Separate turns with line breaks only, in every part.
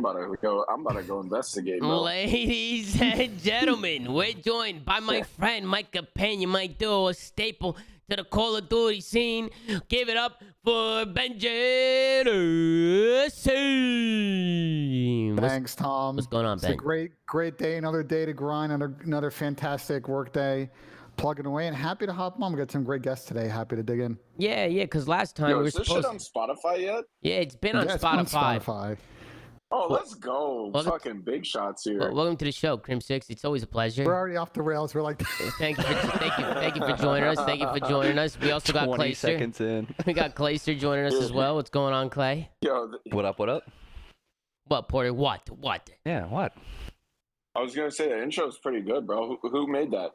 I'm about to go investigate, bro.
Ladies and gentlemen, we're joined by my friend, my companion, my duo, a staple to the Call of Duty scene. Give it up for Benji.
Thanks, Tom.
What's going on, Ben?
It's a great day. Another day to grind. Another fantastic work day. Plugging away and happy to hop on. We got some great guests today. Happy to dig in.
Yeah, because last time we were
is this
supposed
shit on Spotify yet?
Yeah, it's been on
It's
Spotify.
on Spotify.
Oh, let's go. Fucking big shots here.
Welcome to the show, Crim 6. It's always a pleasure.
We're already off the rails. We're like,
thank you for joining us. Thank you for joining us. We also got
20
Clayster.
seconds in.
We got Clayster joining us as well. What's going on, Clay?
Yo,
What up?
What, Porter? What?
Yeah, what?
I was gonna say the intro's pretty good, bro. Who made that?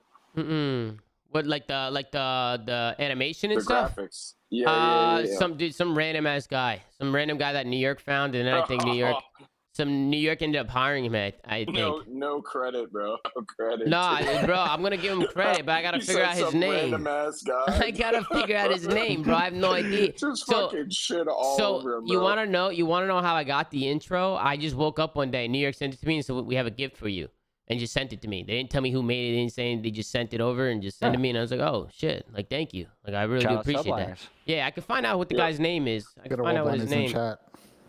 What, like the animation and
The
stuff?
graphics. Yeah.
Some random ass guy. Some random guy that New York found, and then I think New York ended up hiring him, I think.
No credit, bro. No credit.
Nah, bro, I'm gonna give him credit, but I gotta figure out his name.
Random ass guy.
I gotta figure out his name, bro. I have no idea.
Just fucking shit all over him, bro.
You wanna know how I got the intro? I just woke up one day, New York sent it to me and said, we have a gift for you. And just sent it to me. They didn't tell me who made it. They didn't say anything. They just sent it over and just sent it to me. And I was like, oh, shit. Like, thank you. Like, I really do appreciate that. Yeah, I can find out what the guy's name is. I can find out what his name is.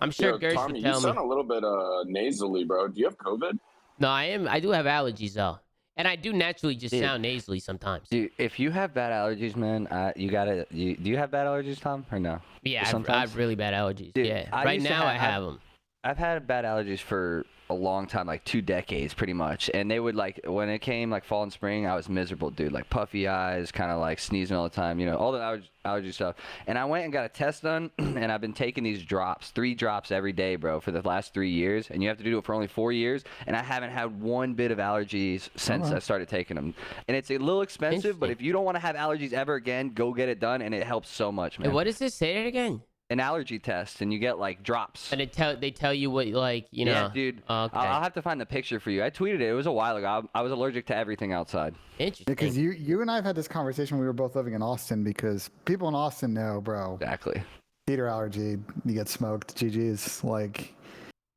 I'm sure Gersh
Tommy,
would tell me.
You sound a little bit nasally, bro. Do you have COVID?
No, I do have allergies, though. And I do naturally just sound nasally sometimes.
Dude, if you have bad allergies, man, do you have bad allergies, Tom, or no?
Yeah, I have really bad allergies.
Dude,
yeah, right now I have them.
I've had bad allergies for a long time, like 2 decades pretty much, and they would, like, when it came like fall and spring, I was miserable, dude. Like puffy eyes, kind of like sneezing all the time, you know, all the allergy stuff. And I went and got a test done, and I've been taking these drops, 3 drops every day, bro, for the last 3 years, and you have to do it for only 4 years, and I haven't had one bit of allergies since I started taking them. And it's a little expensive, but if you don't want to have allergies ever again, go get it done, and it helps so much, man.
Hey, what does this say it again?
An allergy test, and you get like drops.
And they tell you what, like, you know.
Yeah, dude.
Okay.
I'll have to find the picture for you. I tweeted it. It was a while ago. I was allergic to everything outside.
Interesting.
Because you and I have had this conversation when we were both living in Austin, because people in Austin know, bro.
Exactly.
Heater allergy, you get smoked. GG's. Like,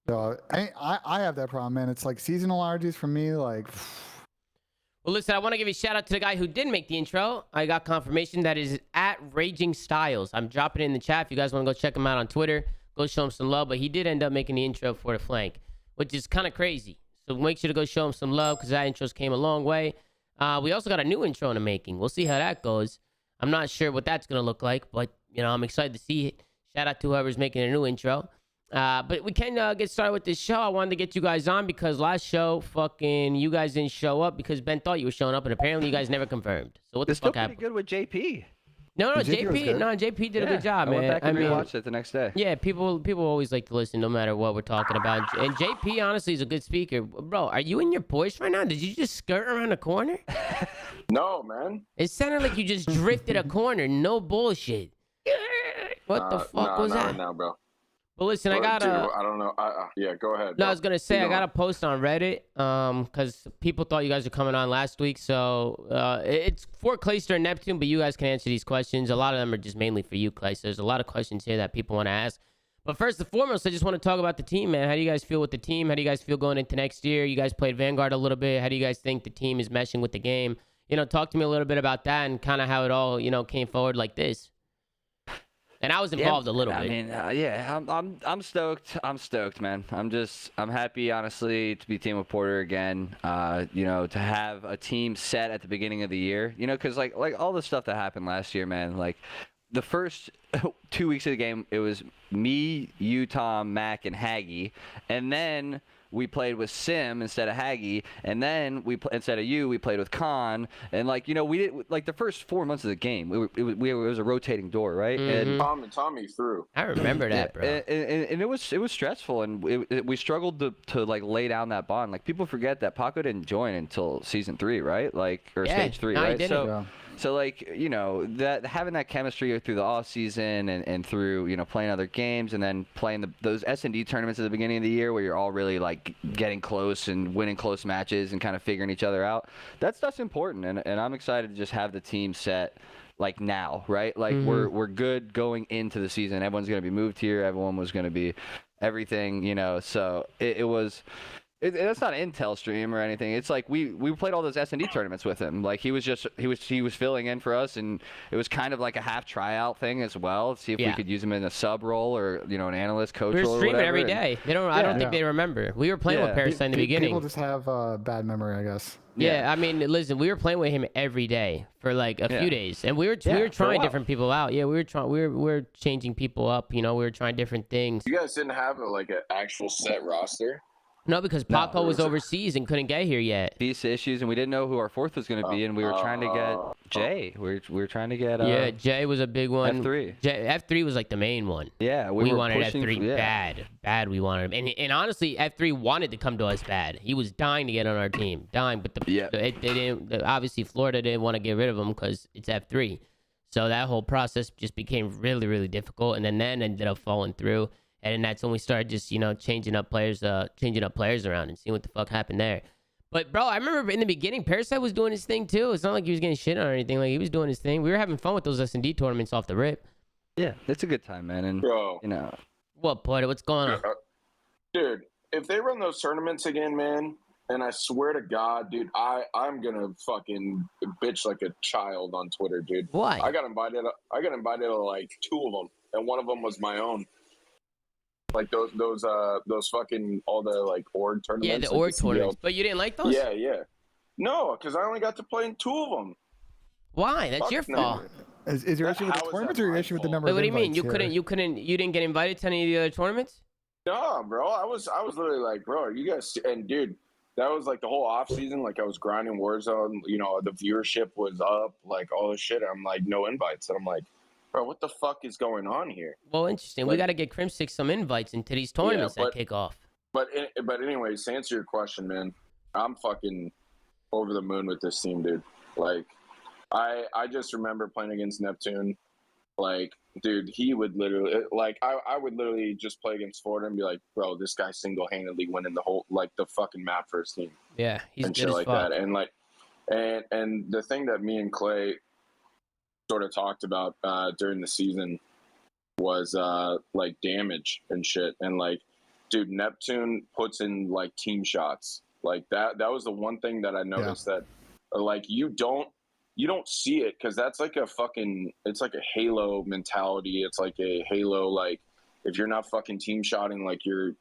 so I have that problem, man. It's like seasonal allergies for me, like.
Well, listen, I want to give a shout out to the guy who did make the intro. I got confirmation that is at Raging Styles. I'm dropping it in the chat. If you guys want to go check him out on Twitter, go show him some love. But he did end up making the intro for the flank, which is kind of crazy. So make sure to go show him some love, because that intros came a long way. We also got a new intro in the making. We'll see how that goes. I'm not sure what that's going to look like, but, you know, I'm excited to see it. Shout out to whoever's making a new intro. But we can get started with this show. I wanted to get you guys on because last show, you guys didn't show up because Ben thought you were showing up, and apparently you guys never confirmed. So what the fuck happened?
Pretty good with JP.
No, JP did a good job, man.
I went back and rewatched it the next day.
Yeah, people always like to listen no matter what we're talking about. And JP honestly is a good speaker. Bro, are you in your Porsche right now? Did you just skirt around the corner?
No, man.
It sounded like you just drifted a corner. No bullshit. What the fuck was that?
Right now, bro.
But listen, I got
I don't know. Yeah, go ahead.
No, I was gonna say I got a post on Reddit, because people thought you guys were coming on last week. So it's for Clayster and Neptune, but you guys can answer these questions. A lot of them are just mainly for you, Clay. So there's a lot of questions here that people want to ask. But first and foremost, I just want to talk about the team, man. How do you guys feel with the team? How do you guys feel going into next year? You guys played Vanguard a little bit. How do you guys think the team is meshing with the game? You know, talk to me a little bit about that and kind of how it all, you know, came forward like this. And I was involved a little bit.
I mean, I'm stoked. I'm stoked, man. I'm happy, honestly, to be team with Porter again. You know, to have a team set at the beginning of the year. You know, because like all the stuff that happened last year, man. Like the first 2 weeks of the game, it was me, you, Tom, Mac, and Haggy, and then we played with Sim instead of Haggy, and then instead of you, we played with Khan, and like, you know, we did like the first 4 months of the game. It was a rotating door, right?
Mm-hmm.
And
Tommy threw.
I remember that, bro.
And it was stressful, and we struggled to like lay down that bond. Like people forget that Paco didn't join until season 3, right? Like stage 3, right?
He didn't.
So like, you know, that having that chemistry through the off season and through, you know, playing other games and then playing those S&D tournaments at the beginning of the year where you're all really like getting close and winning close matches and kind of figuring each other out. That stuff's important, and I'm excited to just have the team set like now, right? Like we're good going into the season. Everyone's going to be moved here. Everyone was going to be everything, you know. So it was. That's not an Intel stream or anything. It's like we played all those S&D tournaments with him. Like he was filling in for us, and it was kind of like a half tryout thing as well. See if we could use him in a sub role or an analyst coach.
We were
role or
streaming
whatever.
every day. They don't. I don't think they remember. We were playing with Parasite in the beginning.
People just have bad memory, I guess.
Yeah, I mean, listen, we were playing with him every day for like a few days, and we were trying different people out. Yeah, we were changing people up. We were trying different things.
You guys didn't have an actual set roster?
No, because Paco was overseas and couldn't get here yet.
Visa issues, and we didn't know who our fourth was going to be, and we were trying to get Jay. We were trying to get
yeah, Jay was a big one.
F3.
F3 was like the main one.
Yeah,
we
were
wanted
pushing,
F3 bad. We wanted him, and honestly, F3 wanted to come to us bad. He was dying to get on our team, dying. But they didn't. Obviously, Florida didn't want to get rid of him because it's F3. So that whole process just became really, really difficult, and then ended up falling through. And that's when we started just, changing up players around and seeing what the fuck happened there. But, bro, I remember in the beginning, Parasite was doing his thing, too. It's not like he was getting shit on or anything. Like, he was doing his thing. We were having fun with those S&D tournaments off the rip.
Yeah, it's a good time, man. And,
Bro.
What, Porter? What's going on?
Dude, if they run those tournaments again, man, and I swear to God, dude, I'm going to fucking bitch like a child on Twitter, dude.
Why?
I got invited to, like, 2 of them, and one of them was my own. Like those fucking all the like org tournaments.
Yeah, the org tournaments. But you didn't like those?
Yeah. No, because I only got to play in 2 of them.
Why? That's your fault.
Is your issue with the tournaments or your issue with the number
Wait,
of
what do you mean?
invites
You didn't get invited to any of the other tournaments?
No, bro. I was literally like, bro, you guys, and dude, that was like the whole off season. Like I was grinding Warzone. The viewership was up. Like all this shit. I'm like, no invites, and I'm like, bro, what the fuck is going on here?
Well, interesting. We got to get Crimsix some invites into these tournaments that kick off.
But anyways, to answer your question, man, I'm fucking over the moon with this team, dude. Like, I just remember playing against Neptune. Like, dude, he would literally, like, I would literally just play against Florida and be like, bro, this guy single-handedly winning the whole, like, the fucking map for his team.
Yeah, he's
and
good
shit
as
like
fuck.
that. And like, and the thing that me and Clay sort of talked about during the season was like damage and shit. And like, dude, Neptune puts in like team shots like that. That was the one thing that I noticed that like you don't see it because that's like it's like a Halo mentality. It's like a Halo, like if you're not fucking team shotting, like you're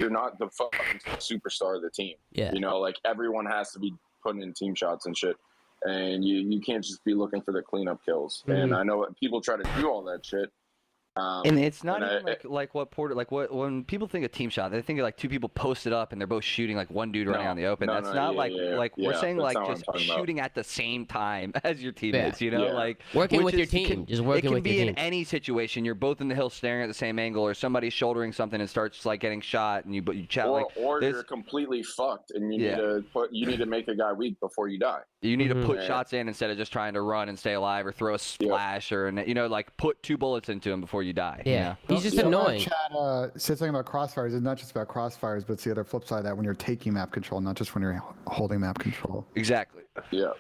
not the fucking superstar of the team.
Yeah.
Like everyone has to be putting in team shots and shit. And you can't just be looking for the cleanup kills. Mm-hmm. And I know people try to do all that shit.
And it's not even like what Porter, like what when people think of team shot, they think of like 2 people posted up and they're both shooting, like one dude running on the open. That's not we're saying like just shooting at the same time as your teammates, like
working with your team, just working with your team.
It can be in any situation. You're both in the hill staring at the same angle, or somebody's shouldering something and starts like getting shot, and you chat
or you're completely fucked, and you need to make a guy weak before you die.
You need to put shots in instead of just trying to run and stay alive, or throw a splash, or like put 2 bullets into him before you die.
Yeah, he's just annoying.
Chat said something about crossfires. It's not just about crossfires, but it's the other flip side of that when you're taking map control, not just when you're holding map control.
Exactly.
Yeah.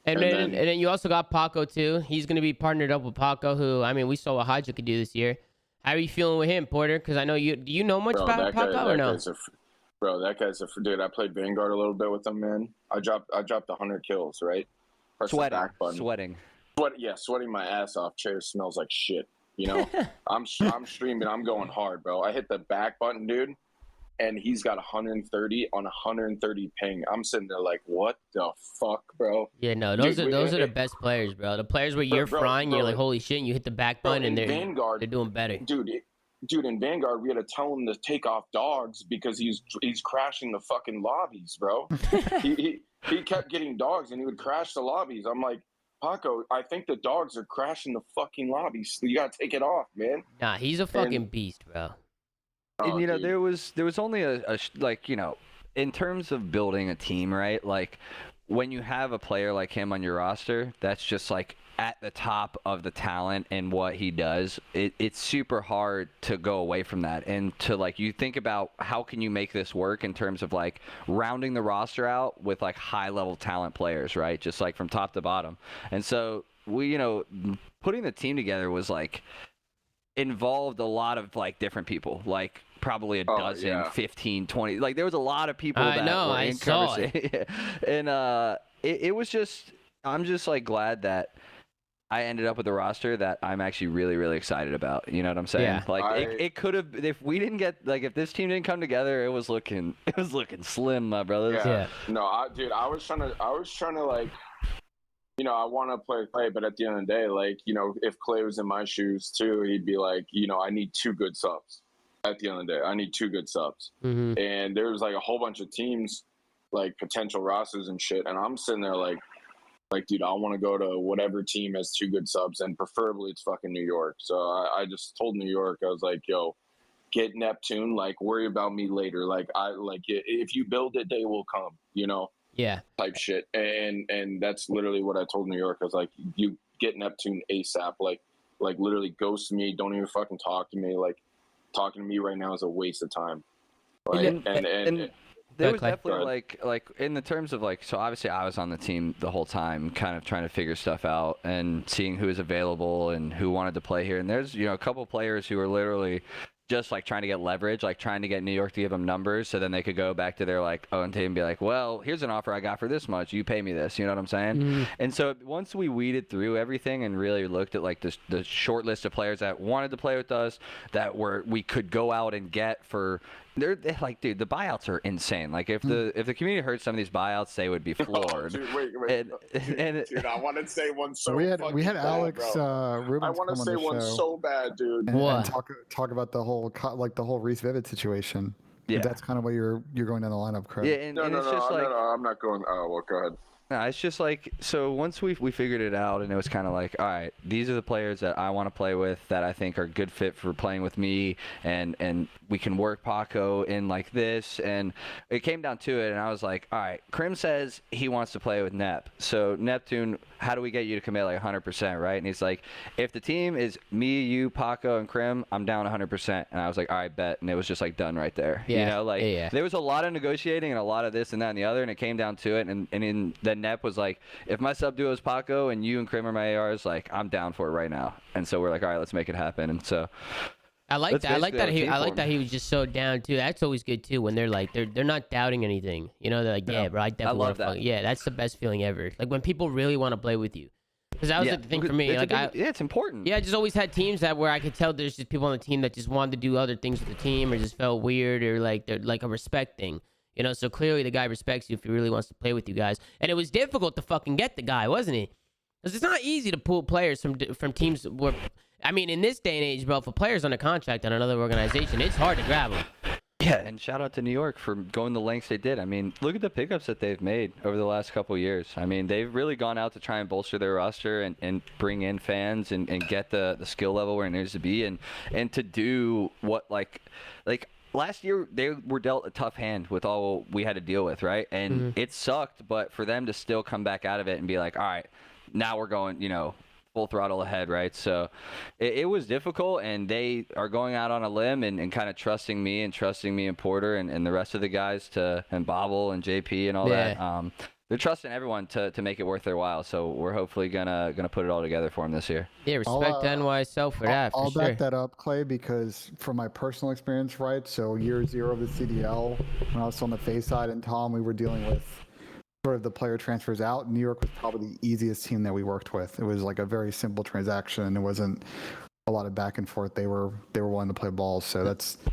And then you also got Paco too. He's gonna be partnered up with Paco, who I mean we saw what Hydra could do this year. How are you feeling with him, Porter? Because I know do you know much about Paco or no?
Bro, that guy's a dude. I played Vanguard a little bit with him, man. I dropped 100 kills, right?
Sweating.
Sweating my ass off. Chair smells like shit. I'm streaming. I'm going hard, bro. I hit the back button, dude, and he's got 130 on 130 ping. I'm sitting there like, what the fuck, bro?
Yeah, no, those are the best players, bro. The players where you're frying, you're like, holy shit, and you hit the back button, and they're doing better.
Dude, in Vanguard, we had to tell him to take off dogs because he's crashing the fucking lobbies, bro. he kept getting dogs, and he would crash the lobbies. I'm like, Paco, I think the dogs are crashing the fucking lobbies. So you gotta take it off, man.
Nah, he's a fucking beast, bro.
And there was only a in terms of building a team, right? Like when you have a player like him on your roster, that's just like at the top of the talent and what he does. It's super hard to go away from that, and to like you think about how can you make this work in terms of like rounding the roster out with like high level talent players, right? Just like from top to bottom. And so we putting the team together was like involved a lot of like different people. Like probably a dozen, 15, 20. Like there was a lot of people
I
that
know,
were
I
in
saw
conversation. And it was just, I'm just like glad that I ended up with a roster that I'm actually really, really excited about. You know what I'm saying?
Yeah.
Like it could have, if we didn't get, like, if this team didn't come together, it was looking slim, my brothers.
Yeah.
No, dude, I was trying to like, you know, I want to play Clay, but at the end of the day, like, you know, if Clay was in my shoes too, he'd be like, you know, I need 2 good subs. At the end of the day, I need 2 good subs.
Mm-hmm.
And there was like a whole bunch of teams, like potential rosters and shit, and I'm sitting there like, dude, I want to go to whatever team has 2 good subs, and preferably it's fucking New York. So I just told New York, I was like, yo, get Neptune, like, worry about me later. Like, if you build it, they will come, you know?
Yeah.
Type shit. And that's literally what I told New York. I was like, you get Neptune ASAP. Like literally ghost me. Don't even fucking talk to me. Like, talking to me right now is a waste of time. Like, and
there was definitely like in the terms of like, so obviously I was on the team the whole time, kind of trying to figure stuff out and seeing who was available and who wanted to play here. And there's, you know, a couple players who were literally just like trying to get leverage, like trying to get New York to give them numbers so then they could go back to their like own team and be like, well, here's an offer I got for this much, you pay me this, you know what I'm saying?
Mm-hmm.
And so once we weeded through everything and really looked at like the short list of players that wanted to play with us, that we could go out and get for, they're like, dude, the buyouts are insane. Like if the community heard some of these buyouts, they would be floored.
Dude, wait. Dude, I want to say one so
we had
bad,
Alex Rubens
I want to say one so bad, dude.
And talk about the whole Reese Vivid situation.
Yeah,
that's kind of what you're going down the lineup, Craig.
Yeah, and it's just like,
no, I'm not going. Oh, well, go ahead.
No, it's just like, so once we figured it out, and it was kind of like, all right, these are the players that I want to play with that I think are good fit for playing with me, and we can work Paco in like this, and it came down to it, and I was like, all right, Krim says he wants to play with Nep, so Neptune, how do we get you to commit like 100%, right? And he's like, if the team is me, you, Paco, and Krim, I'm down 100%, and I was like, all right, bet, and it was just like done right there.
Yeah.
You know, like there was a lot of negotiating and a lot of this and that and the other, and it came down to it, and in the Nep was like, if my sub duo is Paco and you and Krim are my ARs, like, I'm down for it right now. And so we're like, all right, let's make it happen. And so
I like that. I like that he was just so down too. That's always good too when they're like they're not doubting anything. You know, they're like, yeah, bro, I definitely want to fuck. Yeah, that's the best feeling ever. Like when people really want to play with you. Because that was the thing for me. Like
it's important.
Yeah, I just always had teams where I could tell there's just people on the team that just wanted to do other things with the team or just felt weird or like they're like a respect thing. You know, so clearly the guy respects you if he really wants to play with you guys. And it was difficult to fucking get the guy, wasn't it? Because it's not easy to pull players from teams where, I mean, in this day and age, bro, if a player's on a contract on another organization, it's hard to grab him.
Yeah, and shout out to New York for going the lengths they did. I mean, look at the pickups that they've made over the last couple of years. I mean, they've really gone out to try and bolster their roster and bring in fans and get the skill level where it needs to be and to do what like last year they were dealt a tough hand with all we had to deal with, right? And it sucked, but for them to still come back out of it and be like, all right, now we're going, you know, full throttle ahead, right? So it was difficult, and they are going out on a limb and kind of trusting me and Porter and the rest of the guys and Bobble and JP and all that. They're trusting everyone to make it worth their while. So we're hopefully gonna put it all together for them this year.
Yeah, respect to NYSL for that.
I'll back that up, Clay, because from my personal experience, right? So year 0 of the CDL, when I was on the face side and Tom, we were dealing with sort of the player transfers out. New York was probably the easiest team that we worked with. It was like a very simple transaction. It wasn't a lot of back and forth. They were willing to play ball. So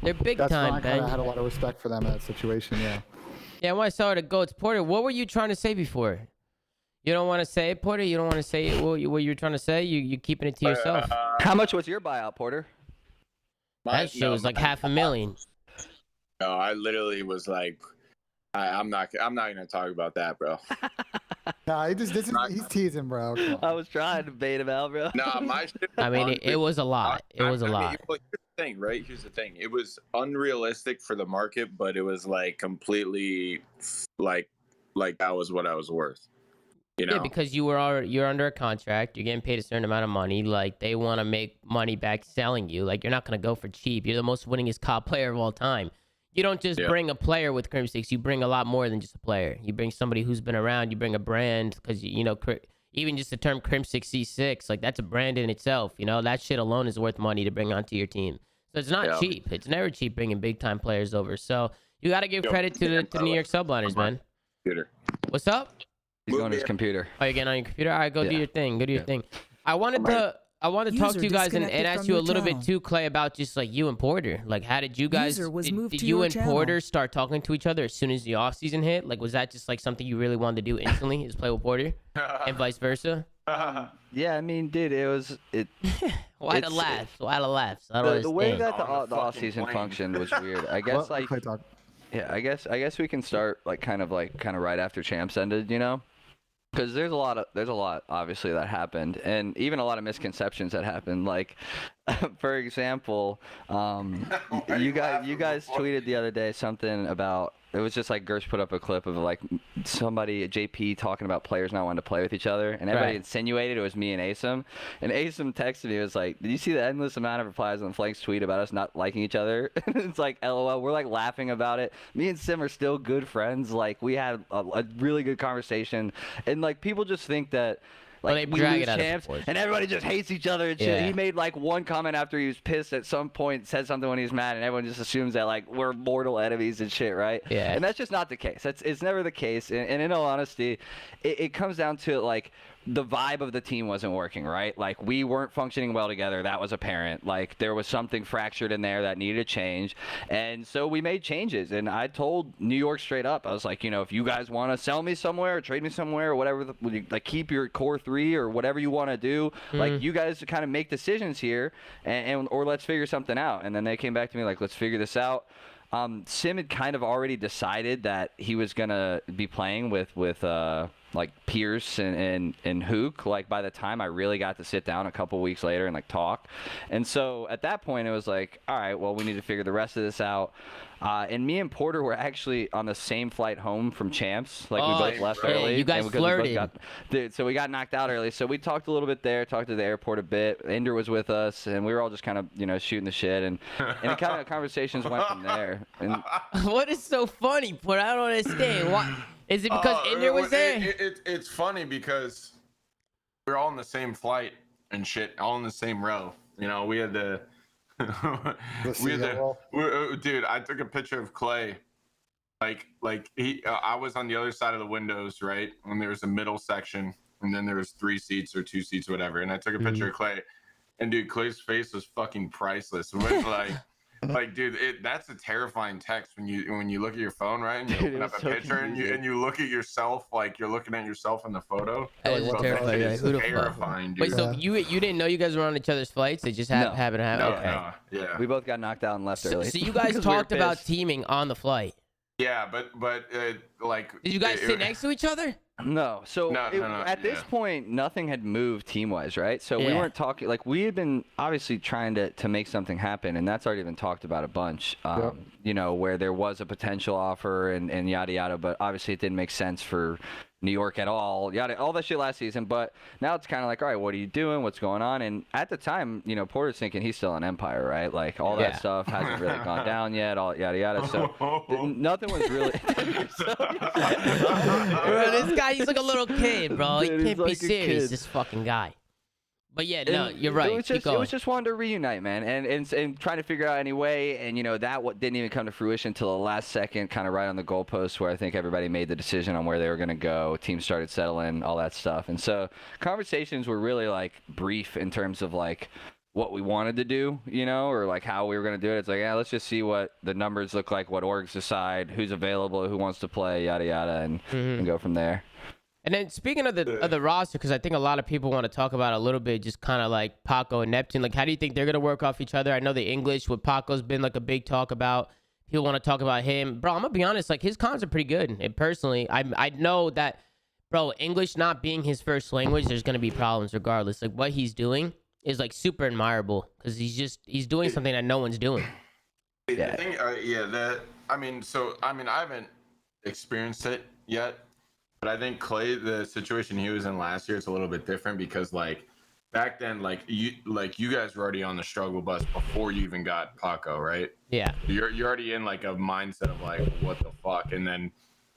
they're big time.
I kind of had a lot of respect for them in that situation. Yeah.
Yeah, when I saw the goats, Porter, what were you trying to say before? You don't want to say it, Porter? You don't want to say it? What you were trying to say? You keeping it to yourself?
How much was your buyout, Porter?
That shit was like $500,000.
No, I literally was like, I'm not gonna talk about that, bro.
Nah, he's teasing, bro.
I was trying to bait him out, bro.
Nah, my shit.
I mean, it was a lot. It was a lot.
Here's the thing, right? Here's the thing. It was unrealistic for the market, but it was like completely like that was what I was worth. You know?
Yeah, because you're under a contract, you're getting paid a certain amount of money. Like they want to make money back selling you. Like you're not gonna go for cheap. You're the most winningest COD player of all time. You don't just bring a player with Crimsix. You bring a lot more than just a player. You bring somebody who's been around. You bring a brand because, you know, even just the term Crimsix C6, like that's a brand in itself. You know, that shit alone is worth money to bring onto your team. So it's not cheap. It's never cheap bringing big time players over. So you got to give credit to the New York Subliners, man.
Computer.
What's up?
He's going to his computer.
Oh, you're getting on your computer? All right, go do your thing. Go do your thing. I wanted to talk to you guys and ask you a little bit too, Clay, about just like you and Porter. Like, how did you guys, did you and Porter start talking to each other as soon as the off season hit? Like, was that just like something you really wanted to do instantly, is play with Porter, and vice versa?
Yeah, I mean, dude,
Why the laughs? Why the laughs? I don't
the
understand.
way that the off season functioned was weird. I guess I guess we can start kind of right after champs ended, you know? Because there's a lot obviously that happened, and even a lot of misconceptions that happened. Like, for example, you guys tweeted the other day something about, it was just like Gersh put up a clip of like somebody, JP, talking about players not wanting to play with each other, and everybody insinuated it was me and Asim. And Asim texted me, was like, "Did you see the endless amount of replies on Flank's tweet about us not liking each other?" It's like, LOL. We're like laughing about it. Me and Sim are still good friends. Like, we had a really good conversation, and like people just think that. Like, we lose champs, and everybody just hates each other and shit. Yeah. He made like one comment after he was pissed at some point, said something when he was mad, and everyone just assumes that like we're mortal enemies and shit, right?
Yeah.
And that's just not the case. It's never the case. And in all honesty, it comes down to like the vibe of the team wasn't working, right? Like, we weren't functioning well together. That was apparent. Like, there was something fractured in there that needed a change. And so we made changes. And I told New York straight up, I was like, you know, if you guys want to sell me somewhere or trade me somewhere or whatever, like, keep your core three or whatever you want to do, like, you guys kind of make decisions here or let's figure something out. And then they came back to me like, let's figure this out. Sim had kind of already decided that he was going to be playing with like Pierce and Hook, like by the time I really got to sit down a couple weeks later and like talk. And so at that point it was like, all right, well, we need to figure the rest of this out. And me and Porter were actually on the same flight home from champs. Like, we both left early.
You guys flirted.
So we got knocked out early. So we talked a little bit there, talked to the airport a bit. Ender was with us, and we were all just kind of, you know, shooting the shit. And kind of conversations went from there. And
what is so funny, Porter? I don't understand. Why? Is it because Ender was there?
It's funny because we're all in the same flight and shit, all in the same row. You know, we had the... dude, I took a picture of Clay. Like I was on the other side of the windows, right? And there was a middle section, and then there was 3 seats or 2 seats, whatever. And I took a picture of Clay, and dude, Clay's face was fucking priceless. It was like, dude, that's a terrifying text when you look at your phone, right? And you open up a picture and you look at yourself, like you're looking at yourself in the photo.
That was terrifying.
It's terrifying, dude.
Wait, so you didn't know you guys were on each other's flights? It just happened to happen? Okay.
No, yeah.
We both got knocked out and left early.
So you guys talked about teaming on the flight?
Yeah, but like...
Did you guys sit next to each other?
No. So at this point, nothing had moved team-wise, right? So we weren't talking, like, we had been obviously trying to make something happen, and that's already been talked about a bunch, you know, where there was a potential offer and yada yada, but obviously it didn't make sense for New York at all, yada, all that shit last season. But now it's kind of like, all right, what are you doing? What's going on? And at the time, you know, Porter's thinking he's still an Empire, right? Like, all that stuff hasn't really gone down yet, all yada yada. So nothing was really.
Bro, this guy, he's like a little kid, bro.
Dude,
he can't be
like
serious, this fucking guy. But yeah, no, you're right.
It was just wanting to reunite, man, and trying to figure out any way. And you know, that didn't even come to fruition until the last second, kind of right on the goalpost, where I think everybody made the decision on where they were going to go. Teams started settling, all that stuff. And so conversations were really like brief in terms of like what we wanted to do, you know, or like how we were going to do it. It's like, yeah, let's just see what the numbers look like, what orgs decide, who's available, who wants to play, yada yada, and go from there.
And then speaking of the roster, because I think a lot of people want to talk about a little bit, just kind of like Paco and Neptune. Like, how do you think they're going to work off each other? I know the English with Paco's been like a big talk about. People want to talk about him. Bro, I'm going to be honest, like his cons are pretty good. And personally, I know that, bro, English not being his first language, there's going to be problems regardless. Like, what he's doing is like super admirable because he's doing something that no one's doing.
I think, I haven't experienced it yet. But I think Clay, the situation he was in last year, it's a little bit different because like back then, like you guys were already on the struggle bus before you even got Paco, right?
Yeah.
You're already in like a mindset of like what the fuck, and then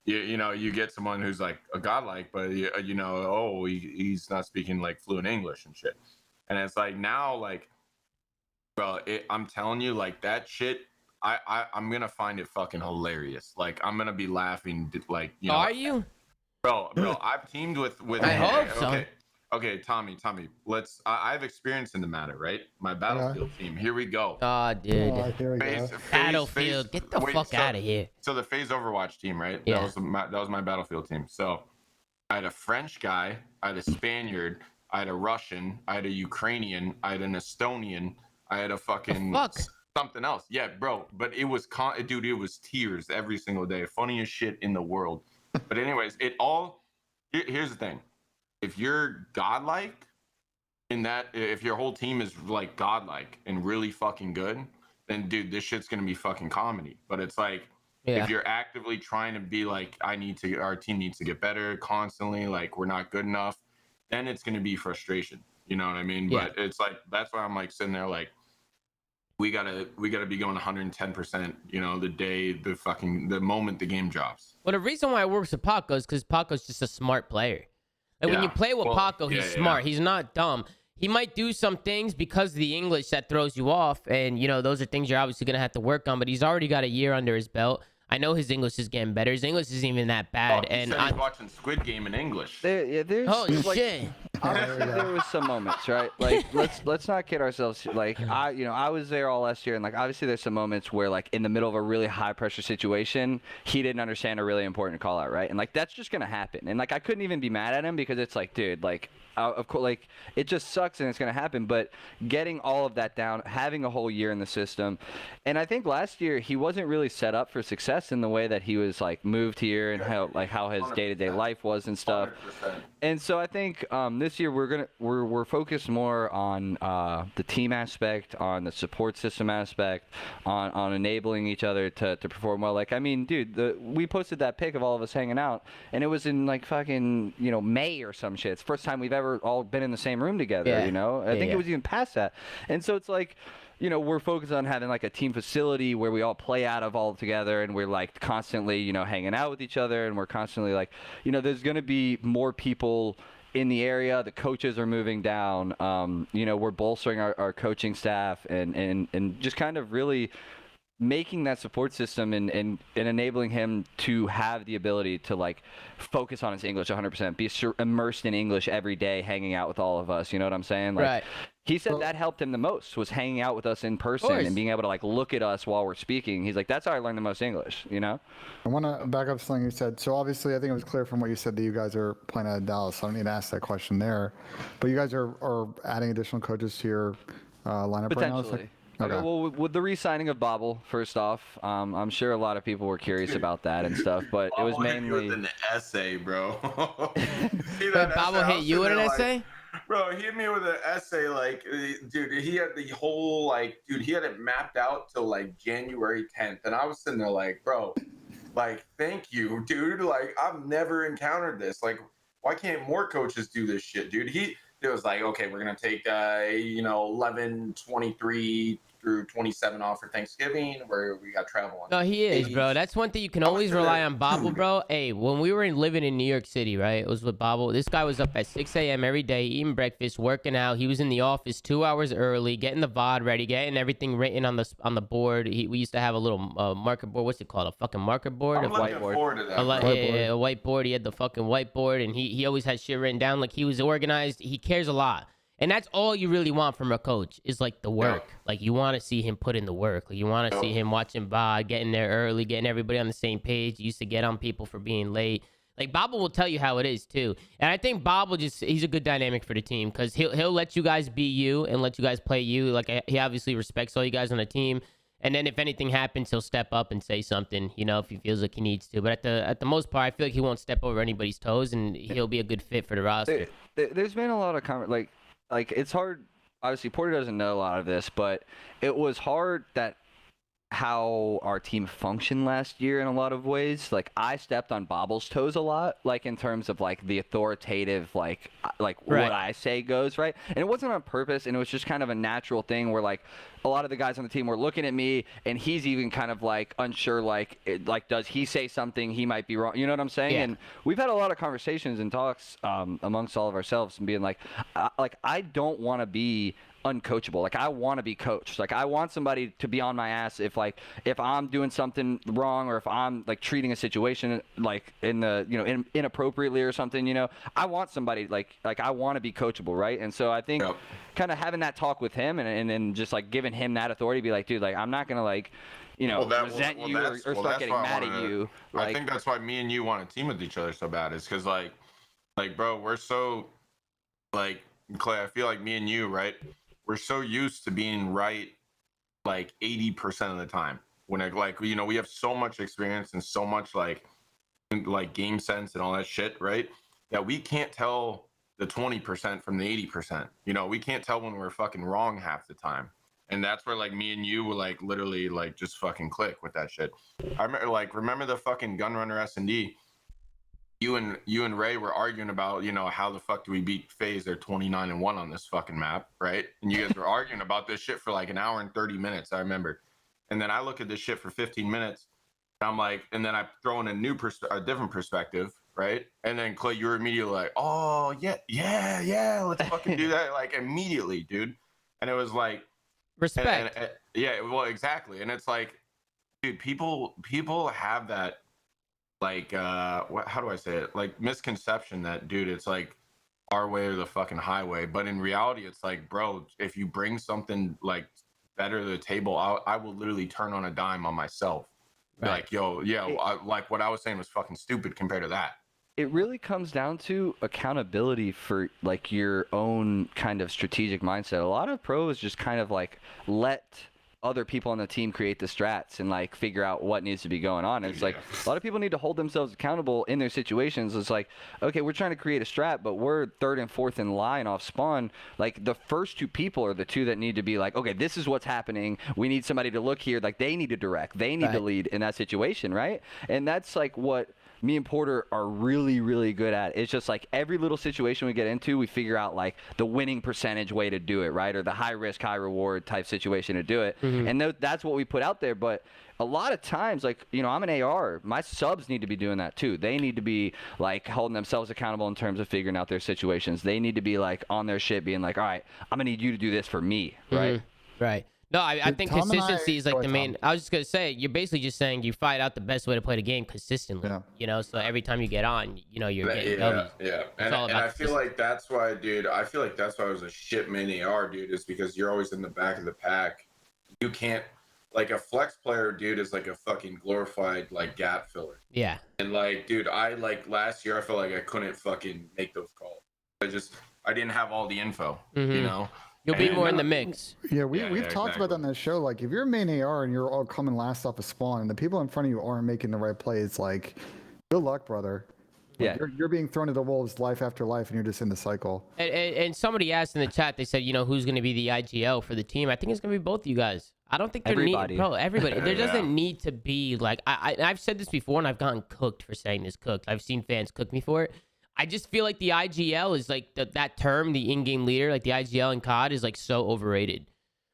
you know you get someone who's like a godlike, but you know he's not speaking like fluent English and shit, and it's like now like Bro, I'm telling you, like that shit. I'm gonna find it fucking hilarious. Like I'm gonna be laughing, like
Are you?
bro. I've teamed with.
I hope so.
Okay, Tommy. I have experience in the matter, right? My Battlefield team. Here we go.
Oh, dude.
Here we go.
Battlefield. Get the fuck out of here.
So the FaZe Overwatch team, right?
Yeah.
That was my Battlefield team. So I had a French guy, I had a Spaniard, I had a Russian, I had a Ukrainian, I had an Estonian, I had a fucking something else. Yeah, bro. But it was dude, it was tears every single day. Funniest shit in the world. But anyways, here's the thing. If you're godlike if your whole team is like godlike and really fucking good, then dude, this shit's gonna be fucking comedy. But it's like if you're actively trying to be like, our team needs to get better constantly, like we're not good enough, then it's gonna be frustration. You know what I mean?
Yeah.
But it's like that's why I'm like sitting there like we gotta be going 110%, the moment the game drops.
Well, the reason why it works with Paco is because Paco's just a smart player. Like when you play with Paco, he's smart. He's not dumb. He might do some things because of the English that throws you off, and those are things you're obviously gonna have to work on. But he's already got a year under his belt. I know his English is getting better. His English isn't even that bad.
And I'm watching Squid Game in English.
There's
shit.
There was some moments, right? Like let's not kid ourselves. Like I was there all last year, and like obviously there's some moments where like in the middle of a really high pressure situation, he didn't understand a really important call out, right? And like that's just gonna happen. And like I couldn't even be mad at him because it's like, dude, like of course, like it just sucks and it's gonna happen. But getting all of that down, having a whole year in the system, and I think last year he wasn't really set up for success in the way that he was like moved here and how his day-to-day life was and stuff. 100%. And so I think this year we're focused more on the team aspect, on the support system aspect, on enabling each other to perform well. Like I mean, dude, we posted that pic of all of us hanging out, and it was in like fucking May or some shit. It's the first time we've ever all been in the same room together. I think it was even past that, and so it's like. We're focused on having like a team facility where we all play out of all together, and we're like constantly, hanging out with each other, and we're constantly like, there's going to be more people in the area. The coaches are moving down. We're bolstering our coaching staff and just kind of really making that support system and enabling him to have the ability to like focus on his English 100%, be immersed in English every day, hanging out with all of us. You know what I'm saying? Like,
right.
He said that helped him the most, was hanging out with us in person and being able to like look at us while we're speaking. He's like, that's how I learned the most English, I
want to back up something you said. So obviously I think it was clear from what you said that you guys are playing out of Dallas. So I don't need to ask that question there. But you guys are adding additional coaches to your lineup right now?
Potentially.
Okay.
Well, with the re-signing of Bobble, first off, I'm sure a lot of people were curious about that and stuff, but it was mainly
with an essay, bro. See
that Bobble hit you with an essay?
Bro, he hit me with an essay, like, dude, he had the whole, like, he had it mapped out till, like, January 10th, and I was sitting there like, bro, like, thank you, dude, like, I've never encountered this, like, why can't more coaches do this shit, dude? It was like, okay, we're going to take, 11, 23 through 27 off for Thanksgiving, where we got travel on.
No, he is, bro. That's one thing you can always rely on Bobble, bro. Hey, when we were living in New York City, right, it was with Bobble. This guy was up at 6 a.m. every day, eating breakfast, working out. He was in the office 2 hours early, getting the VOD ready, getting everything written on the board. We used to have a little marker board. What's it called? A fucking marker board?
I'm looking forward to that.
A whiteboard. He had the fucking whiteboard, and he always had shit written down. Like, he was organized. He cares a lot. And that's all you really want from a coach is like the work. Yeah. Like you want to see him put in the work. Like you want to see him watching VOD, getting there early, getting everybody on the same page. He used to get on people for being late. Like Bobble will tell you how it is too. And I think Bobble he's a good dynamic for the team because he'll let you guys be you and let you guys play you. Like he obviously respects all you guys on the team. And then if anything happens, he'll step up and say something, if he feels like he needs to. But at the most part, I feel like he won't step over anybody's toes, and he'll be a good fit for the roster.
There's been a lot of comment like it's hard. Obviously, Porter doesn't know a lot of this, but it was hard that how our team functioned last year in a lot of ways. Like I stepped on Bobble's toes a lot, like in terms of like the authoritative, like right. What I say goes, right? And it wasn't on purpose, and it was just kind of a natural thing where like a lot of the guys on the team were looking at me, and he's even kind of like unsure, like does he say something he might be wrong? You know what I'm saying? Yeah. And we've had a lot of conversations and talks amongst all of ourselves and being like I don't want to be uncoachable. Like I want to be coached. Like I want somebody to be on my ass if I'm doing something wrong, or if I'm like treating a situation like inappropriately or something. I want somebody like I want to be coachable, right? And so I think kind of having that talk with him and just like giving him that authority, be like, dude, like I'm not gonna resent you or start getting mad at you.
I think that's why me and you want to team with each other so bad. Is because like bro, we're so like Clay. I feel like me and you, right? We're so used to being right like 80% of the time. When we have so much experience and so much like game sense and all that shit, right? That we can't tell the 20% from the 80%. We can't tell when we're fucking wrong half the time. And that's where like me and you will like literally like just fucking click with that shit. I remember the fucking Gunrunner S&D. You and Ray were arguing about, how the fuck do we beat FaZe? They're 29-1 on this fucking map, right? And you guys were arguing about this shit for like an hour and 30 minutes, I remember. And then I look at this shit for 15 minutes, and I'm like, and then I throw in a different perspective, right? And then Clay, you're immediately like, oh yeah, let's fucking do that, like immediately, dude. And it was like
respect.
Yeah, well, exactly. And it's like, dude, people have that like how do I say it? Like misconception that, dude, it's like our way or the fucking highway. But in reality, it's like, bro, if you bring something like better to the table, I will literally turn on a dime on myself. Right. Like, yo, yeah, like what I was saying was fucking stupid compared to that.
It really comes down to accountability for like your own kind of strategic mindset. A lot of pros just kind of like let other people on the team create the strats and like figure out what needs to be going on. And it's like a lot of people need to hold themselves accountable in their situations. It's like, okay, we're trying to create a strat, but we're third and fourth in line off spawn. Like the first two people are the two that need to be like, okay, this is what's happening. We need somebody to look here. Like they need to direct, they need to lead in that situation, right? And that's like what me and Porter are really, really good at. It's just like every little situation we get into, we figure out like the winning percentage way to do it, right? Or the high risk, high reward type situation to do it. Mm-hmm. And that's what we put out there. But a lot of times, like, I'm an AR. My subs need to be doing that too. They need to be like holding themselves accountable in terms of figuring out their situations. They need to be like on their shit being like, all right, I'm going to need you to do this for me, right?
Mm-hmm. Right. No, I think consistency is like the main. I was just gonna say, you're basically just saying you fight out the best way to play the game consistently. Yeah. So every time you get on, you're getting W's.
Yeah. And I feel like that's why, dude. I feel like that's why I was a shit main AR, dude. Is because you're always in the back of the pack. You can't like a flex player, dude, is like a fucking glorified like gap filler.
Yeah.
And like, dude, I like last year I felt like I couldn't fucking make those calls. I didn't have all the info,
You'll be more in the mix.
Yeah, we've talked about that on the show. Like, if you're main AR and you're all coming last off a spawn, and the people in front of you aren't making the right plays, like, good luck, brother. Like, you're being thrown to the wolves life after life, and you're just in the cycle.
And somebody asked in the chat, they said, who's going to be the IGL for the team? I think it's going to be both of you guys. I don't think everybody. There doesn't need to be like I've said this before, and I've gotten cooked for saying this. Cooked. I've seen fans cook me for it. I just feel like the IGL is like that term, the in-game leader, like the IGL in COD is like so overrated.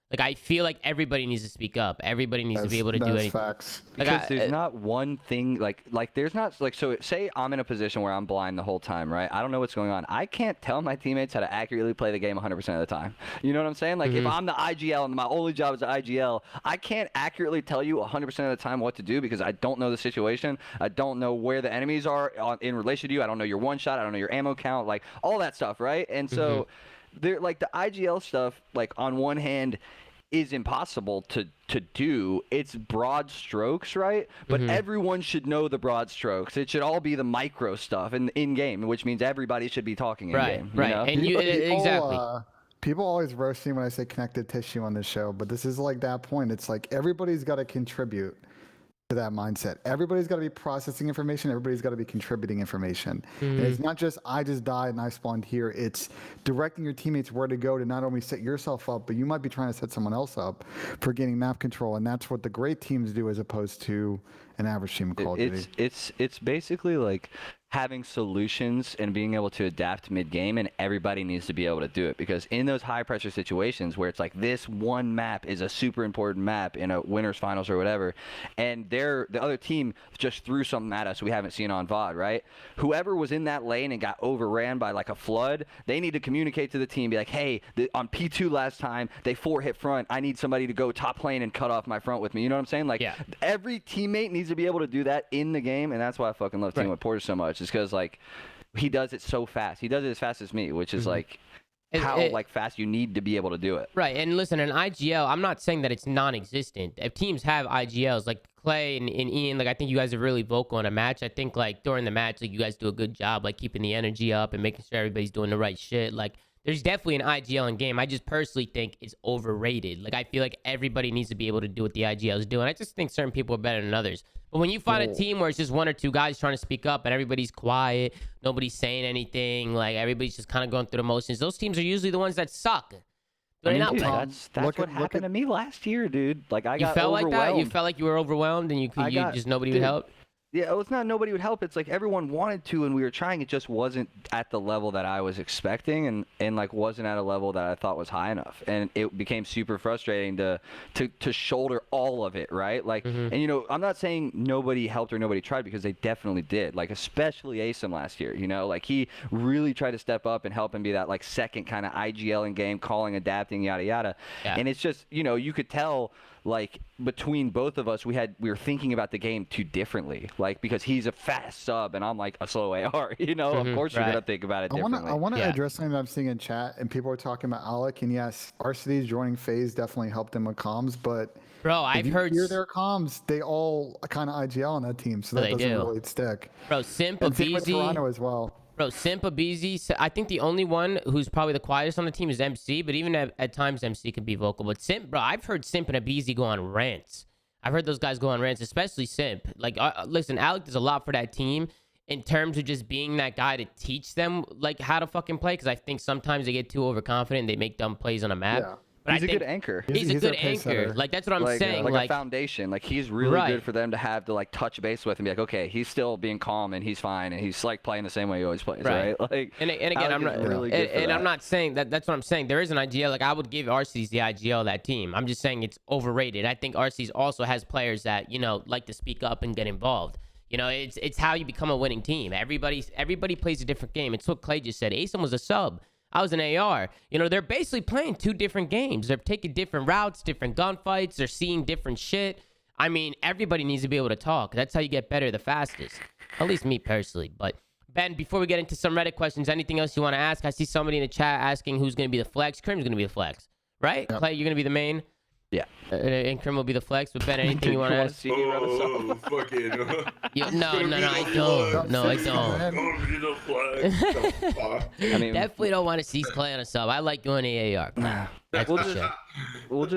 Like I feel like everybody needs to speak up. Everybody needs to be able to do anything.
Facts.
Because there's not one thing like there's not like, so say I'm in a position where I'm blind the whole time, right? I don't know what's going on. I can't tell my teammates how to accurately play the game 100% of the time. You know what I'm saying? Like if I'm the IGL and my only job is the IGL, I can't accurately tell you 100% of the time what to do because I don't know the situation. I don't know where the enemies are in relation to you. I don't know your one shot. I don't know your ammo count, like all that stuff, right? And so they're like the IGL stuff, like on one hand, is impossible to do. It's broad strokes, right? But everyone should know the broad strokes. It should all be the micro stuff in game, which means everybody should be talking in game.
Right. And exactly.
People always roast me when I say connective tissue on this show, but this is like that point. It's like everybody's got to contribute to that mindset. Everybody's got to be processing information. Everybody's got to be contributing information. And it's not just I just died and I spawned here. It's directing your teammates where to go to not only set yourself up, but you might be trying to set someone else up for gaining map control. And that's what the great teams do as opposed to an average team of Call of Duty.
It's basically like having solutions and being able to adapt mid-game, and everybody needs to be able to do it, because in those high-pressure situations where it's like this one map is a super important map in a winners finals or whatever, and the other team just threw something at us we haven't seen on VOD, right? Whoever was in that lane and got overran by like a flood, they need to communicate to the team, be like, hey, on P2 last time, they 4-hit front. I need somebody to go top lane and cut off my front with me. You know what I'm saying? Like, every teammate needs to be able to do that in the game, and that's why I fucking love Team with Porter so much. Is because like he does it so fast. He does it as fast as me, which is like like fast you need to be able to do it.
Right. And listen, an IGL, I'm not saying that it's non-existent. If teams have IGLs, like Clay and Ian, like I think you guys are really vocal in a match. I think like during the match, like you guys do a good job, like keeping the energy up and making sure everybody's doing the right shit. Like there's definitely an IGL in game. I just personally think it's overrated. Like I feel like everybody needs to be able to do what the IGL is doing. I just think certain people are better than others. But when you find a team where it's just one or two guys trying to speak up and everybody's quiet, nobody's saying anything, like everybody's just kind of going through the motions, those teams are usually the ones that suck.
I mean, dude, that's what happened to me last year, dude. Like I got
felt
overwhelmed.
like that? You felt like you were overwhelmed and just nobody would help?
Yeah, it's not nobody would help. It's like everyone wanted to, and we were trying. It just wasn't at the level that I was expecting, and like wasn't at a level that I thought was high enough. And it became super frustrating to shoulder all of it, right? Like, and you know, I'm not saying nobody helped or nobody tried, because they definitely did. Like, especially Asim last year, you know, like he really tried to step up and help and be that like second kind of IGL in game, calling, adapting, yada yada. Yeah. And it's just, you know, you could tell. Like between both of us, we were thinking about the game too differently. Like because he's a fast sub and I'm like a slow AR. You know, of course you're gonna think about it differently.
I want to address something that I'm seeing in chat, and people are talking about Alec. And yes, RCD's joining phase definitely helped him with comms, but
bro, I've heard
hear their comms. They all kind of IGL on that team, so that doesn't really stick.
Bro, Simp
and same with
Abizi
Toronto as well.
Bro, Simp Abizi, I think the only one who's probably the quietest on the team is MC, but even at times MC can be vocal. But Simp, bro, I've heard Simp and Abizi go on rants. I've heard those guys go on rants, especially Simp. Like, listen, Alec does a lot for that team in terms of just being that guy to teach them, like, how to fucking play, because I think sometimes they get too overconfident and they make dumb plays on a map. Yeah.
But he's a good anchor.
He's a good anchor. Like, that's what I'm saying.
Like a foundation. Like, he's really good for them to have to, like, touch base with and be like, okay, he's still being calm and he's fine and he's, like, playing the same way he always plays, right? Like, and again, I'm not really
I'm not saying that. That's what I'm saying. There is an IGL. Like, I would give RC's the IGL of that team. I'm just saying it's overrated. I think RC's also has players that, you know, like to speak up and get involved. You know, it's how you become a winning team. Everybody plays a different game. It's what Clay just said. Asim was a sub. I was an AR. You know, they're basically playing two different games. They're taking different routes, different gunfights. They're seeing different shit. I mean, everybody needs to be able to talk. That's how you get better the fastest. At least me personally. But, Ben, before we get into some Reddit questions, anything else you want to ask? I see somebody in the chat asking who's going to be the flex. Krim's going to be the flex, right? Yep. Clay, you're going to be the main?
Yeah.
And Krim will be the flex. But, Ben, anything you want to ask?
Oh, fuck it.
No, I don't. No, I don't. I mean, definitely don't want to see Clay on a sub. I like doing AAR.
We'll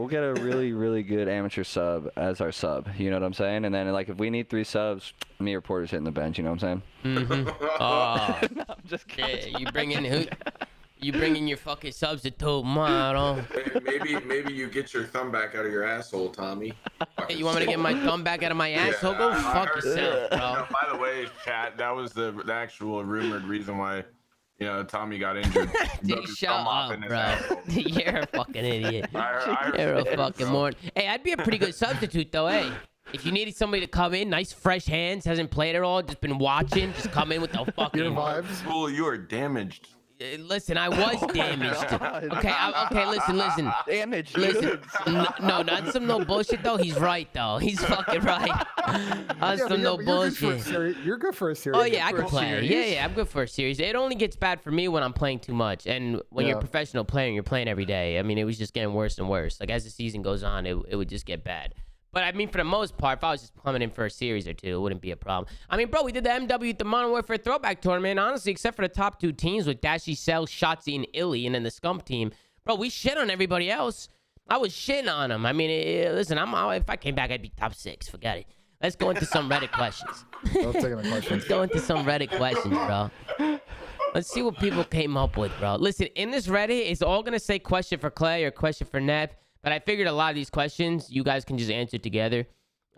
get a really, really good amateur sub as our sub. You know what I'm saying? And then like if we need 3 subs, me or Porter's hitting the bench. You know what I'm saying?
Oh,
no, I'm just kidding.
Yeah, you bring in who? You bring in your fucking substitute model.
Maybe you get your thumb back out of your asshole, Tommy.
Hey, you want me to get my thumb back out of my asshole? Go fuck yourself, bro.
No, by the way, chat, that was the actual rumored reason why, you know, Tommy got injured.
Dude, shut up, bro. You're a fucking idiot. You're a fucking moron. Hey, I'd be a pretty good substitute, though, hey. If you needed somebody to come in, nice fresh hands, hasn't played at all, just been watching, just come in with the fucking
vibes.
Fool, you are damaged.
Listen, I was damaged. Okay, listen.
Damaged.
Listen, no, not some no bullshit though. He's right though. He's fucking right. Some no bullshit.
You're good for a series.
Oh yeah, I can play. Yeah, I'm good for a series. It only gets bad for me when I'm playing too much, and when you're a professional player, you're playing every day. I mean, it was just getting worse and worse. Like as the season goes on, it would just get bad. But, I mean, for the most part, if I was just coming in for a series or two, it wouldn't be a problem. I mean, bro, we did the MW at the Modern Warfare Throwback Tournament. Honestly, except for the top 2 teams with Dashy, Cell, Shotzi, and Illy, and then the Scump team. Bro, we shit on everybody else. I was shitting on them. I mean, listen, if I came back, I'd be top 6. Forget it. Let's go into some Reddit questions. Let's go into some Reddit questions, bro. Let's see what people came up with, bro. Listen, in this Reddit, it's all going to say question for Clay or question for Nep. But I figured a lot of these questions, you guys can just answer together.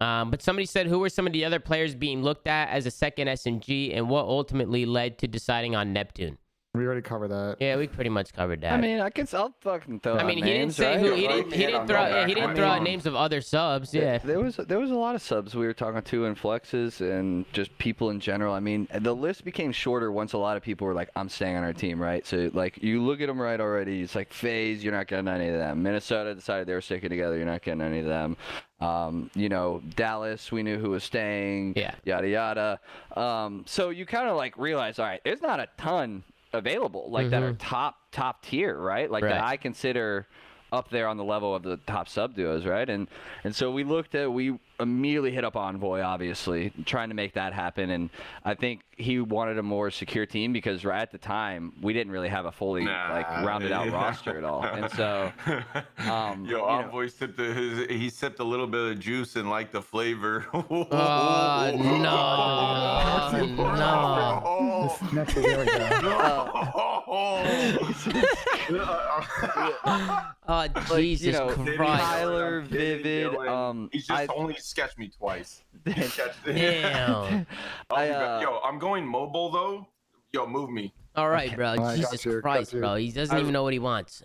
But somebody said, who were some of the other players being looked at as a second SMG, and what ultimately led to deciding on Neptune?
We already covered that.
Yeah, we pretty much covered that.
I mean, I'll fucking throw out
I mean, he
names,
didn't say
right?
who. He didn't throw out names of other subs. Yeah.
There was a lot of subs we were talking to and flexes and just people in general. I mean, the list became shorter once a lot of people were like, I'm staying on our team, right? So, like, you look at them right already. It's like FaZe, you're not getting any of them. Minnesota decided they were sticking together. You're not getting any of them. Dallas, we knew who was staying.
Yeah.
Yada, yada. So you kind of, like, realize, all right, there's not a ton available like that are top tier, right? Like that I consider up there on the level of the top sub duos, right? And so we immediately hit up Envoy, obviously, trying to make that happen. And I think he wanted a more secure team because right at the time we didn't really have a fully rounded out roster at all. And so
Envoy sipped a little bit of juice and liked the flavor.
No.
This next is there we
Oh, Jesus Christ.
Tyler, Vivid.
He's just only sketched me twice.
Damn.
I'm going mobile though. Yo, move me.
All right, bro.
All right,
Jesus
got you.
Christ, bro. He doesn't even know what he wants.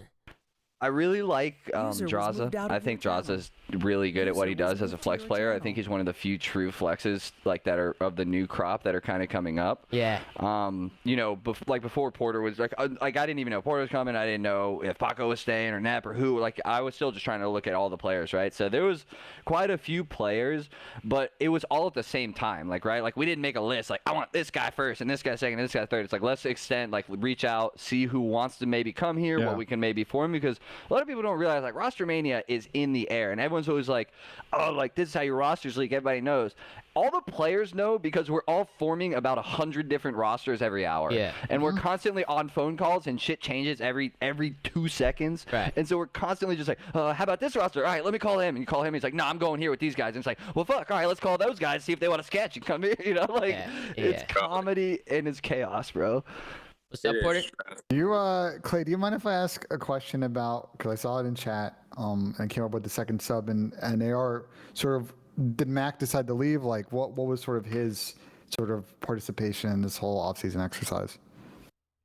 I really like Draza. I think Draza's really good at what he does as a flex player. I think he's one of the few true flexes like that are of the new crop that are kind of coming up.
Yeah.
Before Porter was like I didn't even know Porter was coming. I didn't know if Paco was staying or Nep or who. Like I was still just trying to look at all the players, right? So there was quite a few players, but it was all at the same time. Like we didn't make a list. Like I want this guy first and this guy second and this guy third. It's like let's extend, like reach out, see who wants to maybe come here, what we can maybe form, because a lot of people don't realize like Rostermania is in the air and everyone's always like, oh, like this is how your rosters leak. Everybody knows. All the players know because we're all forming about 100 different rosters every hour.
Yeah.
And we're constantly on phone calls and shit changes every 2 seconds.
Right.
And so we're constantly just like, how about this roster? All right, let me call him. And you call him. He's like, no, I'm going here with these guys. And it's like, well, fuck. All right, let's call those guys. See if they want to sketch and come here. You know, like it's comedy and it's chaos, bro.
What's up, Porter?
Clay, do you mind if I ask a question about, because I saw it in chat and came up with the second sub, and they are sort of, did Mac decide to leave? Like what was sort of his sort of participation in this whole offseason exercise?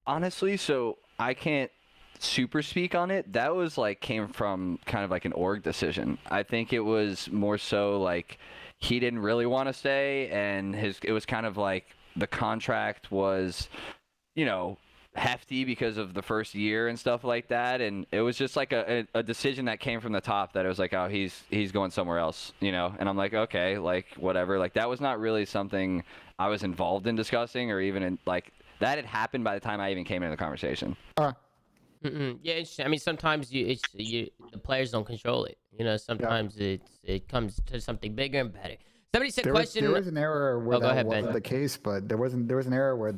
Honestly, so I can't super speak on it. That was like came from kind of like an org decision. I think it was more so like he didn't really want to stay, and it was kind of like the contract was, hefty because of the first year and stuff like that, and it was just like a decision that came from the top that it was like, oh, he's going somewhere else, and I'm like, okay, like whatever. Like that was not really something I was involved in discussing, or even in like that had happened by the time I even came into the conversation.
Yeah, I mean, sometimes the players don't control it. Sometimes it comes to something bigger and better. Somebody said question.
There was an era where that wasn't
Ben.
the case, but there was an era where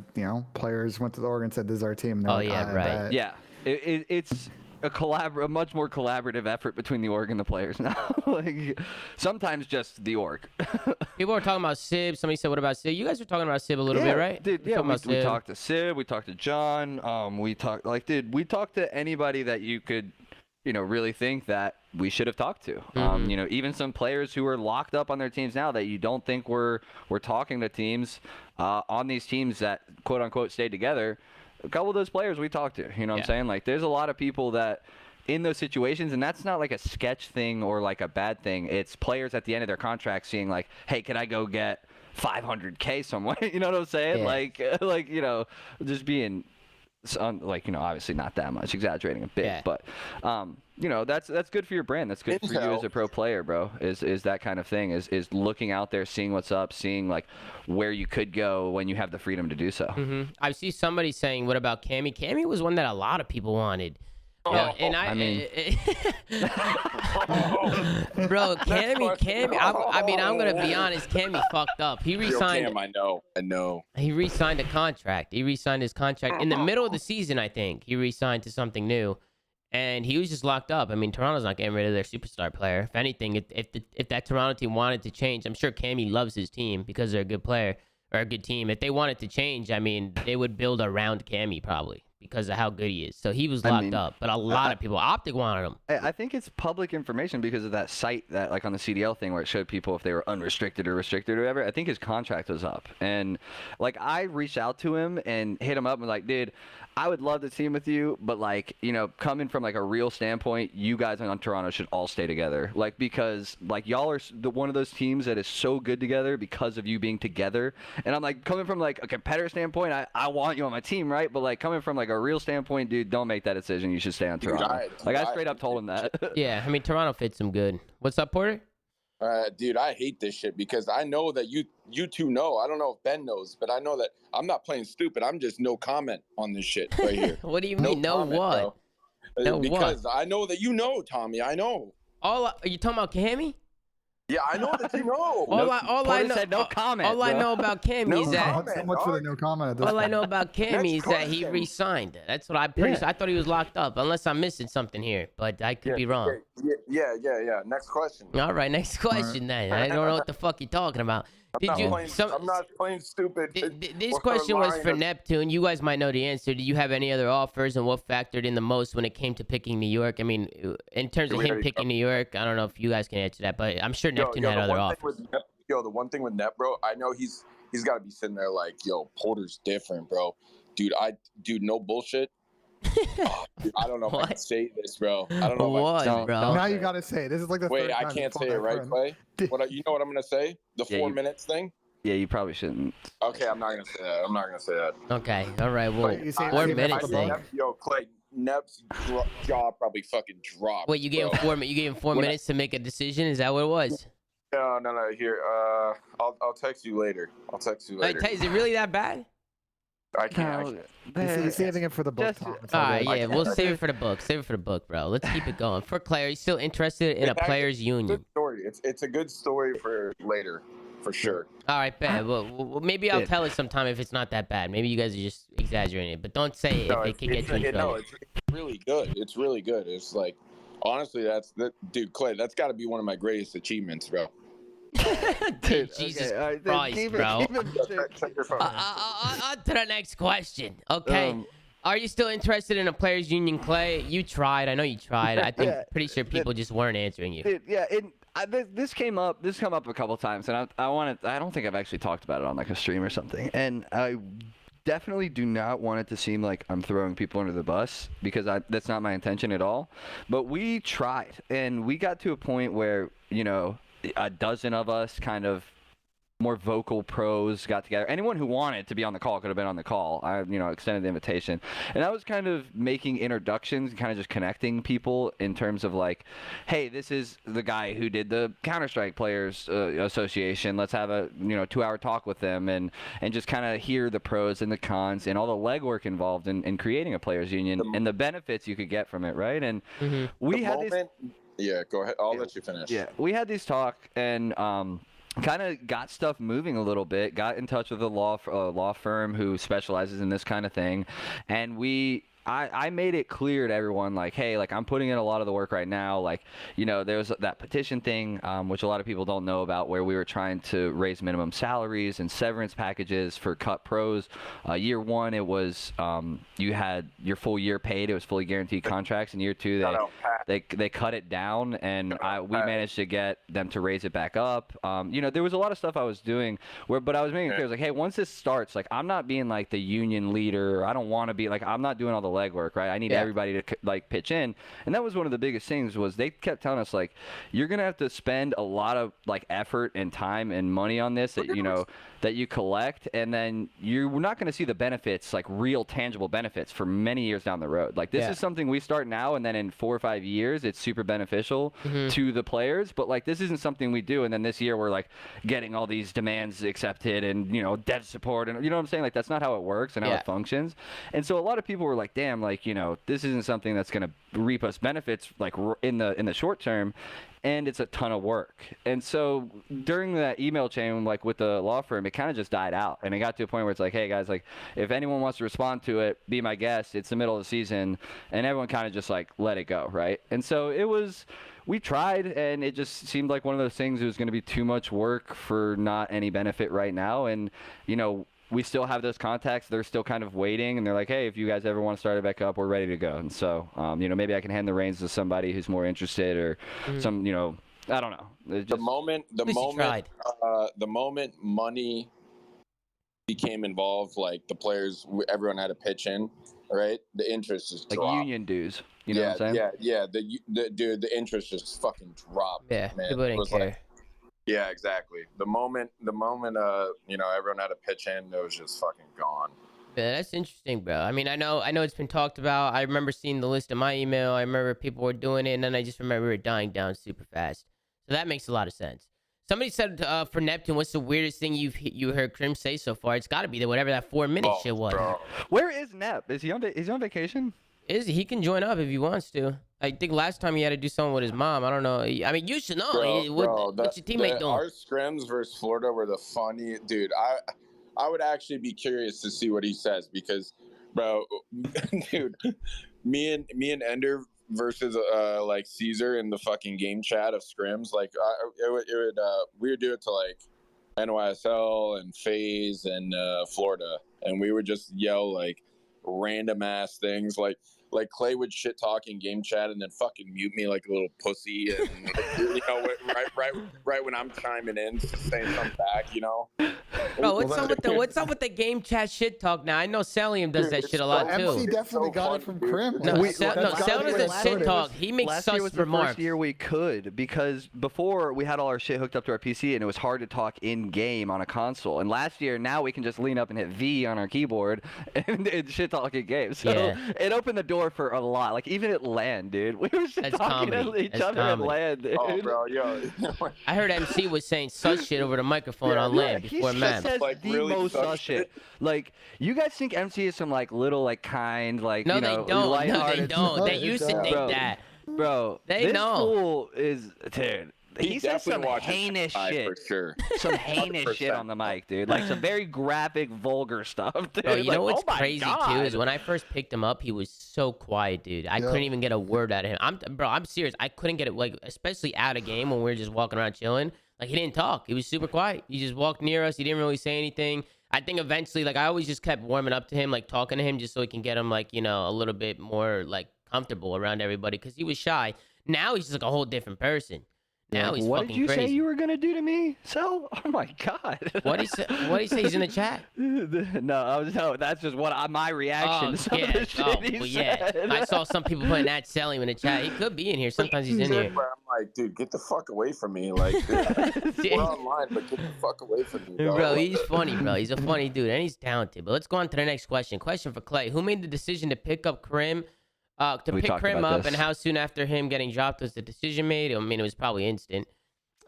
players went to the org and said, "This is our team."
Oh yeah, right.
Yeah, it's a much more collaborative effort between the org and the players now. Like sometimes just the org.
People were talking about Sib. Somebody said, "What about Sib?" You guys were talking about Sib a little bit, right?
Dude, yeah, we talked to Sib. We talked to John. We talked to anybody that you could, really think that we should have talked to. Even some players who are locked up on their teams now that you don't think we're talking to teams on these teams that quote unquote stayed together. A couple of those players we talked to, what I'm saying? Like there's a lot of people that in those situations, and that's not like a sketch thing or like a bad thing. It's players at the end of their contract seeing like, hey, can I go get 500K somewhere? You know what I'm saying? Yeah. Just being obviously not that much, exaggerating a bit, but that's good for your brand. That's good for you as a pro player, bro. Is that kind of thing, is looking out there, seeing what's up, seeing like where you could go when you have the freedom to do so.
I see somebody saying, what about Cammy? Cammy was one that a lot of people wanted. Bro, Cammy. I'm gonna be honest. Cammy fucked up. He resigned.
Cam, I know.
He resigned a contract. He resigned his contract in the middle of the season. I think he resigned to something new, and he was just locked up. I mean, Toronto's not getting rid of their superstar player. If anything, if that Toronto team wanted to change, I'm sure Cammy loves his team because they're a good player or a good team. If they wanted to change, I mean, they would build around Cammy probably. because of how good he is. So he was locked up, but a lot of people, Optic wanted him.
I think it's public information because of that site that, like, on the CDL thing where it showed people if they were unrestricted or restricted or whatever. I think his contract was up, and like I reached out to him and hit him up and was like, dude, I would love to team with you, but like, you know, coming from like a real standpoint, you guys on Toronto should all stay together, like, because like y'all are one of those teams that is so good together because of you being together. And I'm like, coming from like a competitor standpoint, I want you on my team, right? But like coming from like a real standpoint, dude, don't make that decision. You should stay on Toronto. I straight up told him that.
Yeah, I mean, Toronto fits him good. What's up, Porter?
Dude, I hate this shit because I know that you two know. I don't know if Ben knows, but I know that I'm not playing stupid. I'm just no comment on this shit right here.
What do you mean? No comment, what? No
because
what?
I know that you know, Tommy. I know.
Are you talking about Cammy?
Yeah, I know that you know.
All I know,
said no comment.
All I know about Cammy is that.
So much for the no comment. At this
All I
point.
know about Cammy is that he re-signed. That's what I'm pretty sure. I thought he was locked up, unless I'm missing something here, but I could be wrong.
Yeah. Next question.
All right, next question then. I don't know what the fuck you're talking about.
I'm not playing stupid.
This question was for Neptune. You guys might know the answer. Do you have any other offers, and what factored in the most when it came to picking New York? I mean, in terms of him picking New York, I don't know if you guys can answer that, but I'm sure Neptune had other offers.
The one thing with Nep, bro, I know he's got to be sitting there like, yo, Porter's different, bro. Dude, no bullshit. Dude, I don't know if I can say this, bro. I don't know
what, bro.
Now you gotta say it. This is like the
wait.
third
I
time
can't
you
say it, right, Clay? You know what I'm gonna say? The 4 minutes thing.
Yeah, you probably shouldn't.
Okay, I'm not gonna say that.
Okay, all right. Well,
you say
4
it
minutes
thing.
thing.
Yo, Clay, Nep's jaw probably fucking dropped.
Wait, you gave him 4 minutes. You gave him 4 minutes to make a decision. Is that what it was?
No. Here, I'll text you later.
Is it really that bad?
I can't.
He's saving it for the book.
All right, yeah, we'll save it for the book. Save it for the book, bro. Let's keep it going. For Claire, are you still interested in a players' union?
Good story. It's a good story for later, for sure.
All right, bad. Well, maybe I'll tell it sometime if it's not that bad. Maybe you guys are just exaggerating it, but don't say it if it can get you in trouble.
No, it's really good. It's really good. It's like, honestly, dude, Clay, that's got to be one of my greatest achievements, bro.
Dude, Jesus Christ, bro.
Check your phone.
On to the next question. Okay. Are you still interested in a players' union, Clay? You tried. I know you tried. I think pretty sure people just weren't answering you.
This come up a couple times, and I don't think I've actually talked about it on like a stream or something. And I definitely do not want it to seem like I'm throwing people under the bus, because that's not my intention at all. But we tried, and we got to a point where, you know, a dozen of us kind of more vocal pros got together. Anyone who wanted to be on the call could have been on the call. I, extended the invitation. And I was kind of making introductions, kind of just connecting people in terms of like, hey, this is the guy who did the Counter-Strike Players Association. Let's have a 2-hour talk with them and just kind of hear the pros and the cons and all the legwork involved in creating a players union and the benefits you could get from it, right? And we had this.
Yeah, go ahead. I'll let you finish.
Yeah, we had these talk and kind of got stuff moving a little bit. Got in touch with a law firm who specializes in this kind of thing, and I made it clear to everyone, like, hey, like, I'm putting in a lot of the work right now. Like, there's that petition thing, which a lot of people don't know about, where we were trying to raise minimum salaries and severance packages for cut pros. Year one, it was you had your full year paid. It was fully guaranteed contracts. In year two, they cut it down, and we managed to get them to raise it back up. There was a lot of stuff I was doing but I was making it clear, like, hey, once this starts, like, I'm not being like the union leader. I don't want to be like, I'm not doing all the legwork, right? I need everybody to like pitch in. And that was one of the biggest things, was they kept telling us, like, you're gonna have to spend a lot of like effort and time and money on this that you collect, and then you're not going to see the benefits, like real tangible benefits, for many years down the road. Like, this is something we start now, and then in 4 or 5 years it's super beneficial to the players. But like, this isn't something we do and then this year we're like getting all these demands accepted and dev support, and what I'm saying? Like, that's not how it works and how it functions. And so a lot of people were like, damn, like, this isn't something that's going to reap us benefits like in the short term, and it's a ton of work. And so during that email chain, like with the law firm, it kind of just died out, and it got to a point where it's like, hey guys, like, if anyone wants to respond to it, be my guest. It's the middle of the season, and everyone kind of just like let it go, right? And so we tried, and it just seemed like one of those things. It was going to be too much work for not any benefit right now, and we still have those contacts. They're still kind of waiting, and they're like, hey, if you guys ever want to start it back up, we're ready to go. And so, you know, maybe I can hand the reins to somebody who's more interested, or some, you know, I don't know.
The moment money became involved, like the players, everyone had to pitch in, right? The interest just
like
dropped.
union dues. You know what I'm saying?
Yeah. The interest just fucking dropped.
Yeah,
man.
people didn't care.
Like, yeah, exactly. The moment, you know, everyone had to pitch in, it was just fucking gone.
Yeah, that's interesting, bro. I mean, I know it's been talked about. I remember seeing the list in my email. I remember people were doing it, and then I just remember it dying down super fast. So that makes a lot of sense. Somebody said for Neptune, what's the weirdest thing you heard Krim say so far? It's got to be whatever that 4-minute shit was.
Bro.
Where is Nep? Is he on vacation?
He can join up if he wants to. I think last time he had to do something with his mom. I don't know. I mean, you should know. What's your teammate doing?
Our scrims versus Florida were the funny, dude. I would actually be curious to see what he says because, bro, dude, me and Ender versus like Caesar in the fucking game chat of scrims, like we would do it to like NYSL and FaZe and Florida, and we would just yell like random ass things like Clay would shit talk in game chat and then fucking mute me like a little pussy, and you know, right when I'm chiming in, saying something back, you know.
Bro, what's up with the game chat shit talk now? I know Celium does that shit a lot too.
MC definitely got it from Krim.
Cel doesn't shit talk. He makes
last
such
year was
remarks.
The first year we could, because before we had all our shit hooked up to our PC and it was hard to talk in game on a console. And last year, now we can just lean up and hit V on our keyboard and shit talk in game. So it opened the door for a lot. Like even at LAN, dude, we were just talking to each other at LAN, dude.
Oh, bro, yo.
I heard MC was saying such shit over the microphone on LAN before Map.
Says
like
the
really
most sus shit. Like, you guys think MC is some like little like kind like
No,
you know,
they don't. No, they
lighthearted-
don't. They used to think that.
Bro,
They
this
know.
fool is dude. He says some
definitely watches
heinous
Sky
shit.
for sure.
Some heinous shit on the mic, dude. Like some very graphic, vulgar stuff, dude.
Bro, you
like,
know what's
oh my
crazy
God.
too is when I first picked him up, he was so quiet, dude. I couldn't even get a word out of him. I'm serious. I couldn't get it, like, especially out of game when we were just walking around chilling. Like, he didn't talk. He was super quiet. He just walked near us. He didn't really say anything. I think eventually, like, I always just kept warming up to him, like talking to him, just so he can get him, like, you know, a little bit more like comfortable around everybody, because he was shy. Now he's just like a whole different person. Now he's
what
fucking
did you
crazy.
say you were gonna do to me? So, oh my God.
What he say? He's in the chat.
No, that's just my reaction to some of the shit he said.
I saw some people putting that selling in the chat. He could be in here. Sometimes he's in here.
I'm like, dude, get the fuck away from me. Like, dude, we're online, but get the fuck away from me,
bro. He's funny, bro. He's a funny dude, and he's talented. But let's go on to the next question. Question for Clay: who made the decision to pick up Krim? Pick Krim up, and how soon after him getting dropped was the decision made? I mean, it was probably instant.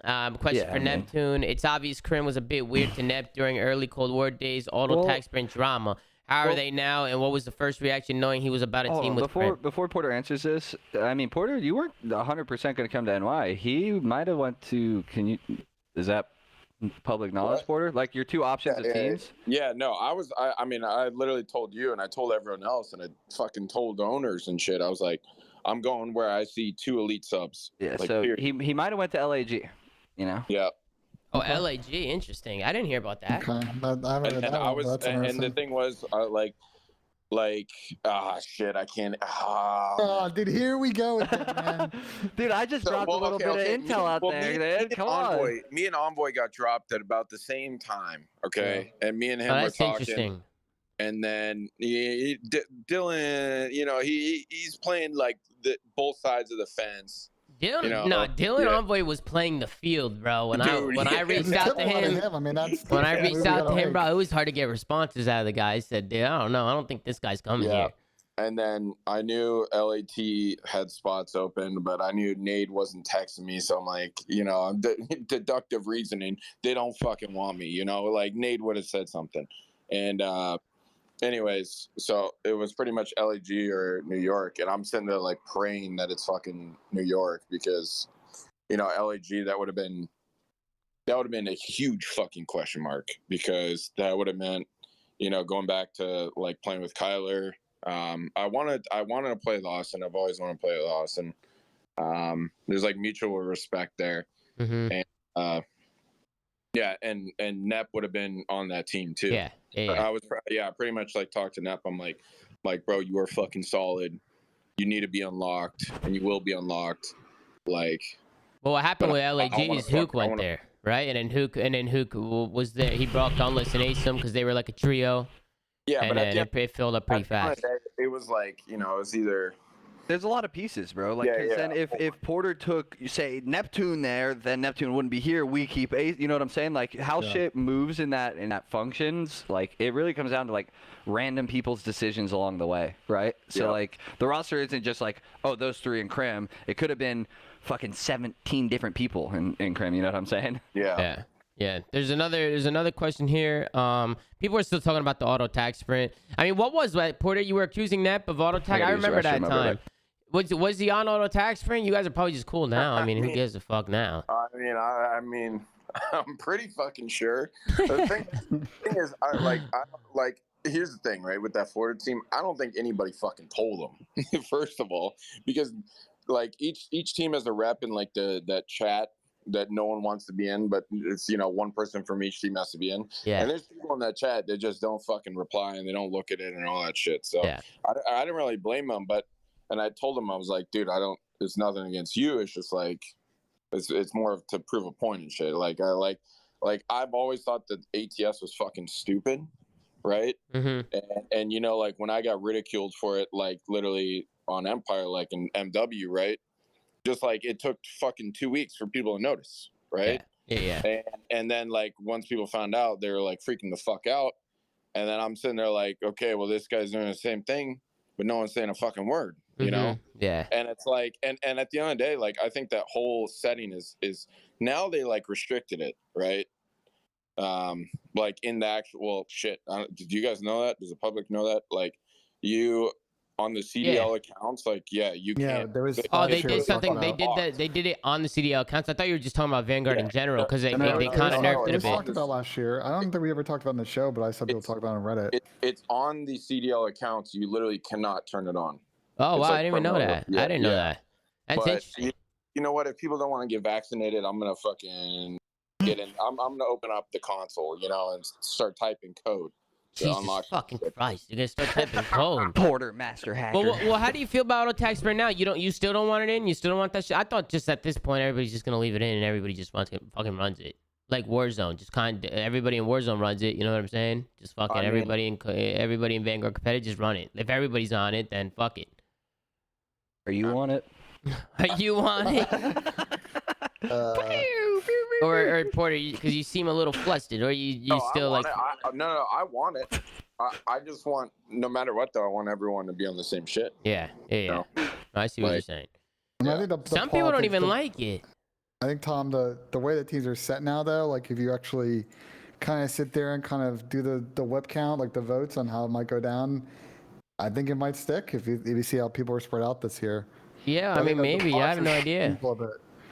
Question for Neptune. It's obvious Krim was a bit weird to Nep during early Cold War days, auto tag sprint drama. How are they now, and what was the first reaction knowing he was about a team with Krim?
Before Porter answers this, I mean, Porter, you weren't 100% going to come to NY. He might have went to, is that public knowledge, Porter? Like your two options of teams?
Yeah, no, I mean, I literally told you and I told everyone else and I fucking told the owners and shit. I was like, I'm going where I see 2 elite subs.
Yeah,
like,
so
period.
he might have went to LAG, you know?
Yeah.
Oh, LAG, interesting. I didn't hear about that.
Okay.
And the thing was, shit, I can't.
Oh, dude, here we go with it, man.
Dude, I just dropped a little bit of intel out there, man. Come on.
Me and Envoy got dropped at about the same time, okay? Yeah. And me and him were
that's
talking.
Interesting.
And then Dylan, you know, he's playing like both sides of the fence.
Dylan Envoy was playing the field, bro. When I reached out to him, bro, it was hard to get responses out of the guy. I said, dude, I don't know. I don't think this guy's coming here.
And then I knew LAT had spots open, but I knew Nade wasn't texting me. So I'm like, you know, deductive reasoning. They don't fucking want me, you know, like Nade would have said something. And, anyways, so it was pretty much LAG or New York, and I'm sitting there like praying that it's fucking New York, because, you know, LAG, that would have been a huge fucking question mark, because that would have meant, you know, going back to like playing with Kyler. I wanted to play Lawson. I've always wanted to play Lawson. There's like mutual respect there.
Mm-hmm.
And Yeah, and Nep would have been on that team too.
Yeah.
I was pretty much like talk to Nep. I'm like, bro, you are fucking solid. You need to be unlocked, and you will be unlocked. Like,
well, what happened
but
with
I
LAG
wanna
is Hook
fuck- I
went
wanna-
there, right? And then Hook was there. He brought Gunless and Asim because they were like a trio.
Yeah,
And
but at
then
the
it filled up pretty
at the end of
fast.
the day, it was like, it was either.
There's a lot of pieces, bro. Like,
Yeah,
'cause
yeah.
then if Porter took, you say, Neptune there, then Neptune wouldn't be here. We keep Ace. You know what I'm saying? Like, how shit moves in that functions. Like, it really comes down to like random people's decisions along the way, right? So like, the roster isn't just like, oh, those three in Crim. It could have been fucking 17 different people in Crim. You know what I'm saying?
Yeah.
Yeah. There's another question here. People are still talking about the auto tag sprint. I mean, what was that, Porter? You were accusing Nep of auto tag. I remember that time. Was he on auto tag sprint? You guys are probably just cool now. I mean, who gives a fuck now?
I mean, I'm pretty fucking sure. The thing is, here's the thing, right? With that Florida team, I don't think anybody fucking told them. First of all, because like each team has a rep in like that chat that no one wants to be in, but it's one person from each team has to be in.
Yeah.
And there's people in that chat that just don't fucking reply and they don't look at it and all that shit. So
Yeah.
I didn't really blame them, and I told him, I was like, dude, it's nothing against you. It's just like, it's more to prove a point and shit. Like I've always thought that ATS was fucking stupid, right?
Mm-hmm.
And like when I got ridiculed for it, like literally on Empire, like in MW, right? Just like it took fucking 2 weeks for people to notice, right?
Yeah.
And then like once people found out, they were like freaking the fuck out. And then I'm sitting there like, okay, well this guy's doing the same thing, but no one's saying a fucking word, you know?
Yeah.
And it's like, and at the end of the day, like I think that whole setting is now they like restricted it, right? Like in the actual shit. Did you guys know that? Does the public know that? Like you on the CDL accounts, like you can't.
There was.
They did something. They did that. They did it on the CDL accounts. I thought you were just talking about Vanguard in general because they kind of nerfed it a
We talked
bit.
about last year. I don't think we ever talked about it in the show, but I saw people talk about it on Reddit.
It's on the CDL accounts. You literally cannot turn it on.
Oh, wow.
Like
I didn't even know that. I didn't know that. That's interesting.
You know what? If people don't want to get vaccinated, I'm going to fucking get in. I'm going to open up the console, and start typing code.
Jesus fucking Christ. You're going to start typing code.
Porter, master hacker.
Well, how do you feel about auto tag sprint now? You still don't want it in? You still don't want that shit? I thought just at this point, everybody's just going to leave it in and everybody just fucking runs it. Like Warzone, just everybody in Warzone runs it. You know what I'm saying? Just fucking everybody in Vanguard competitive just run it. If everybody's on it, then fuck it.
Are you on it?
Are you on it? Or Porter, because you seem a little flustered, or you still like?
No, I want it. I just want, no matter what though, I want everyone to be on the same shit.
Yeah. I see what you're saying.
I think the
Some people don't even like it.
I think, Tom, the way that teams are set now, though, like if you actually kind of sit there and kind of do the whip count, like the votes on how it might go down, I think it might stick if you see how people are spread out this year.
Yeah, I mean, maybe. I have no idea.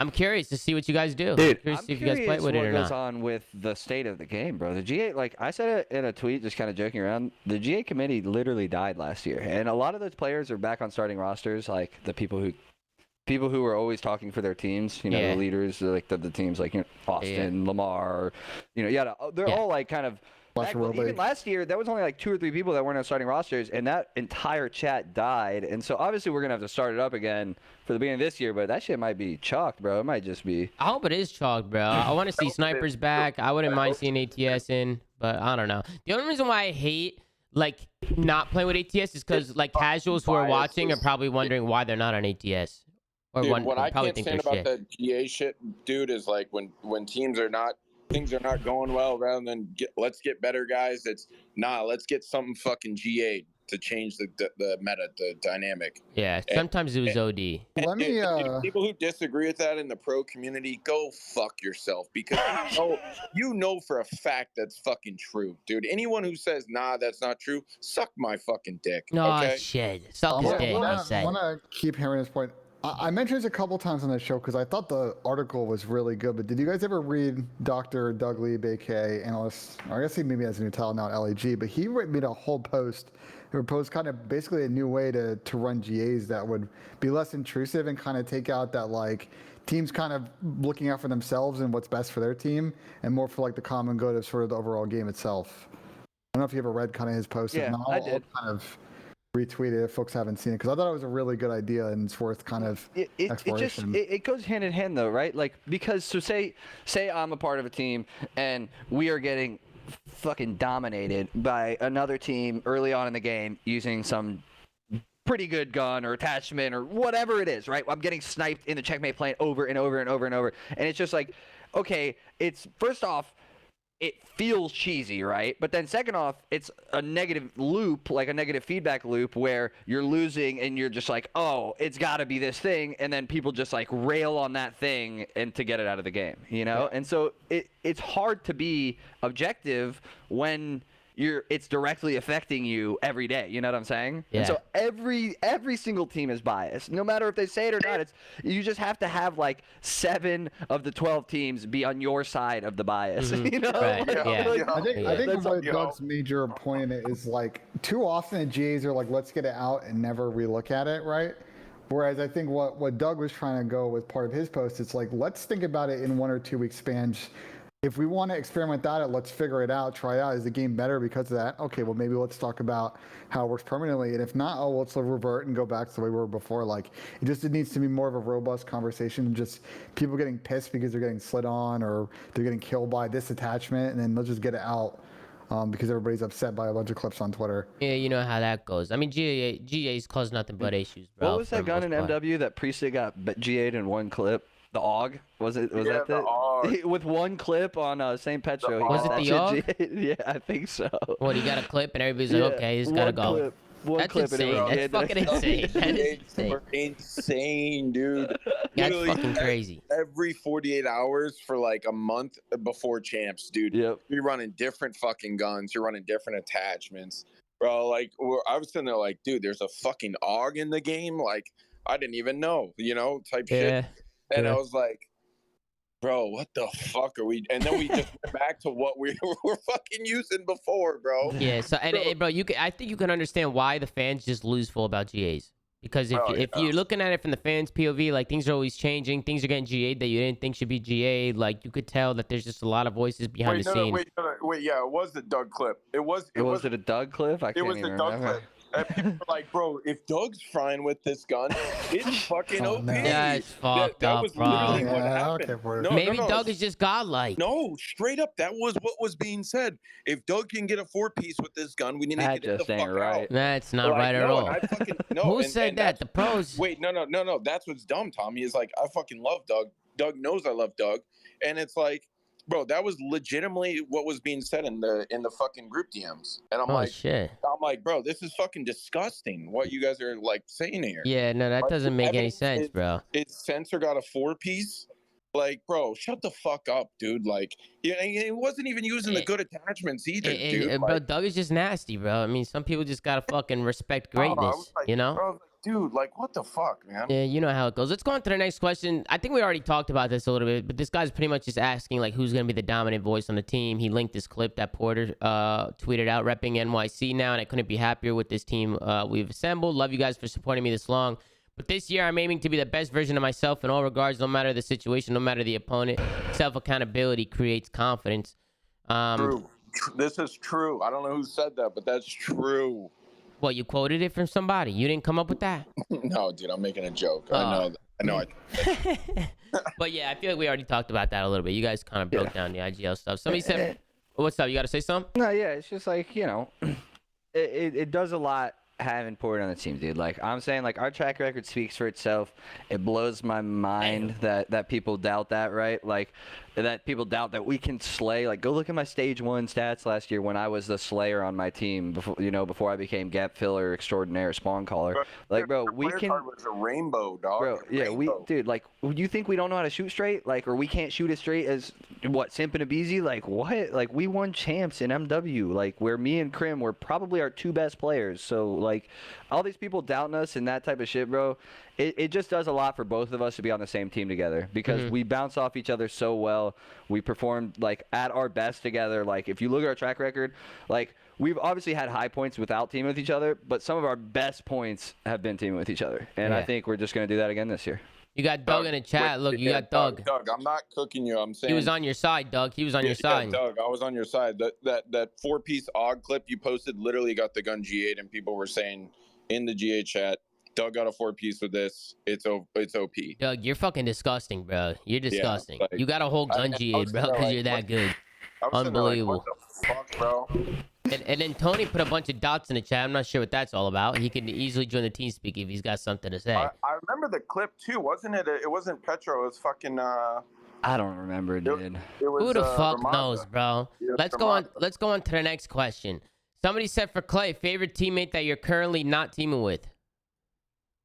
I'm curious to see what you guys do.
Dude,
I'm curious to see if you guys play with it or not.
What goes on with the state of the game, bro? The GA, like I said it in a tweet, just kind of joking around, the GA committee literally died last year. And a lot of those players are back on starting rosters, like the people who were always talking for their teams, the leaders, like the teams like Austin, Lamar, they're all like kind of even last year, there was only like 2 or 3 people that weren't on starting rosters, and that entire chat died. And so obviously we're gonna have to start it up again for the beginning of this year. But that shit might be chalked, bro. It might just be.
I hope it is chalked, bro. I want to see snipers back. I wouldn't mind seeing ATS in, but I don't know. The only reason why I hate like not playing with ATS is because like casuals who are watching are probably wondering why they're not on ATS. Or
Dude, what I can't stand about that GA shit, dude, is like when things are not going well, rather than let's get better guys. Let's get something fucking GA to change the meta, the dynamic.
Yeah, sometimes it was OD.
Let me.
People who disagree with that in the pro community, go fuck yourself, because you know for a fact that's fucking true, dude. Anyone who says nah, that's not true, suck my fucking dick.
No
okay?
shit, suck his dick.
I want to keep hearing this point. I mentioned this a couple times on the show because I thought the article was really good. But did you guys ever read Dr. Doug Lee, AK analyst? Or I guess he maybe has a new title now at LAG, but he made a whole post. He proposed kind of basically a new way to run GAs that would be less intrusive and kind of take out that like teams kind of looking out for themselves and what's best for their team, and more for like the common good of sort of the overall game itself. I don't know if you ever read kind of his post.
Yeah, I did.
I'll kind of retweet it if folks haven't seen it because I thought it was a really good idea and it's worth kind of exploration.
It goes hand in hand though, right? Like because so say I'm a part of a team and we are getting fucking dominated by another team early on in the game using some pretty good gun or attachment or whatever it is, right? I'm getting sniped in the checkmate plane over and over and over and over, and it's just like, okay, it's first off, it feels cheesy, right? But then second off, it's a negative loop, like a negative feedback loop where you're losing and you're just like, oh, it's got to be this thing. And then people just like rail on that thing and to get it out of the game, you know? Yeah. And so it's hard to be objective when it's directly affecting you every day. You know what I'm saying?
Yeah.
And so every single team is biased, no matter if they say it or not. You just have to have like 7 of the 12 teams be on your side of the bias.
Mm-hmm.
You know?
Right. Yeah.
I think what Doug's major point in it is like too often the GAs are like, let's get it out and never relook at it, right? Whereas I think what Doug was trying to go with part of his post, it's like, let's think about it in 1 or 2 week spans. If we want to experiment that, let's figure it out, try it out. Is the game better because of that? Okay, well, maybe let's talk about how it works permanently. And if not, let's revert and go back to the way we were before. Like, it needs to be more of a robust conversation than just people getting pissed because they're getting slid on or they're getting killed by this attachment, and then they'll just get it out because everybody's upset by a bunch of clips on Twitter.
Yeah, you know how that goes. I mean, GA's cause nothing but issues, bro.
What was that gun in MW that Priestley got GA'd in one clip? The AUG? Was that
the AUG.
With one clip on St. Petro?
Was it the AUG?
Yeah, I think so.
What, he got a clip and everybody's like, okay, he's got to go. That's insane. That's fucking insane. That is insane.
Insane, dude.
That's fucking crazy.
Every 48 hours for like a month before champs, dude.
Yep.
You're running different fucking guns. You're running different attachments. Bro, like, I was sitting there like, dude, there's a fucking AUG in the game? Like, I didn't even know, type shit. And I was like, bro, what the fuck are we? And then we just went back to what we were fucking using before, bro.
Yeah. So, bro, I think you can understand why the fans just lose full about GAs. Because if you're looking at it from the fans' POV, like things are always changing, things are getting GA'd that you didn't think should be GA'd. Like you could tell that there's just a lot of voices behind the scenes.
Wait, yeah, it was the Doug clip. Was
it a Doug clip? I can't even remember. It was the Doug clip.
And people were like, bro, if Doug's frying with this gun, it's fucking OP.
Yeah, it's fucked up,
was
bro.
literally what happened.
Okay,
Maybe Doug is just godlike.
No, straight up, that was what was being said. If Doug can get a 4-piece with this gun, we need to get it the fuck out.
That's not right at all. Who said that? The pros.
Wait, no. That's what's dumb, Tommy. Is like, I fucking love Doug. Doug knows I love Doug, and it's like, bro, that was legitimately what was being said in the fucking group DMs. And I'm like, bro, this is fucking disgusting what you guys are like saying here.
Yeah, no, that doesn't make any sense, bro.
Its sensor got a 4-piece. Like, bro, shut the fuck up, dude. Like, it wasn't even using the good attachments either, dude.
Bro, Doug is just nasty, bro. I mean, some people just gotta fucking respect greatness,
Bro, dude, like, what the fuck, man?
Yeah, you know how it goes. Let's go on to the next question. I think we already talked about this a little bit, but this guy's pretty much just asking, like, who's going to be the dominant voice on the team. He linked this clip that Porter tweeted out, repping NYC now, and I couldn't be happier with this team we've assembled. Love you guys for supporting me this long. But this year, I'm aiming to be the best version of myself in all regards, no matter the situation, no matter the opponent. Self-accountability creates confidence.
True. This is true. I don't know who said that, but that's true.
What, you quoted it from somebody? You didn't come up with that?
No, dude, I'm making a joke. I know.
But yeah, I feel like we already talked about that a little bit. You guys kind of broke down the IGL stuff. Somebody said, what's up? You got to say something?
No, yeah, it's just like, it does a lot having Porter on the team, dude. Like, I'm saying, like, our track record speaks for itself. It blows my mind that people doubt that, right? Like, that people doubt that we can slay. Like, go look at my stage 1 stats last year when I was the slayer on my team before I became gap filler extraordinaire spawn caller. Like, bro, we can.
Card was a rainbow, dog.
Bro, yeah,
rainbow.
dude, like, you think we don't know how to shoot straight? Like, or we can't shoot it straight as what, Simp and Abizi? Like, what? Like, we won champs in MW. Like, where me and Krim were probably our 2 best players. So, like, all these people doubting us and that type of shit, bro. It just does a lot for both of us to be on the same team together because we bounce off each other so well. We performed like at our best together. Like, if you look at our track record, like, we've obviously had high points without teaming with each other, but some of our best points have been teaming with each other. And I think we're just going to do that again this year.
You got Doug in the chat. Look, you got Doug.
Doug, I'm not cooking you. I'm saying
he was on your side, Doug. He was on your side.
Doug, I was on your side. That 4-piece AUG clip you posted literally got the gun G8, and people were saying in the G8 chat, Doug got a 4-piece with this. It's OP.
Doug, you're fucking disgusting, bro. You're disgusting.
Yeah, like,
you got a whole gun G8, bro, because you're that good. Unbelievable.
Like, what the fuck, bro?
And then Tony put a bunch of dots in the chat. I'm not sure what that's all about. He can easily join the TeamSpeak if he's got something to say.
I remember the clip too, wasn't it? It wasn't Petro. It was fucking.
I don't remember, dude.
It was,
who the fuck
Ramada.
knows, bro?
Yeah,
Let's go on. Let's go on to the next question. Somebody said for Clay, favorite teammate that you're currently not teaming with.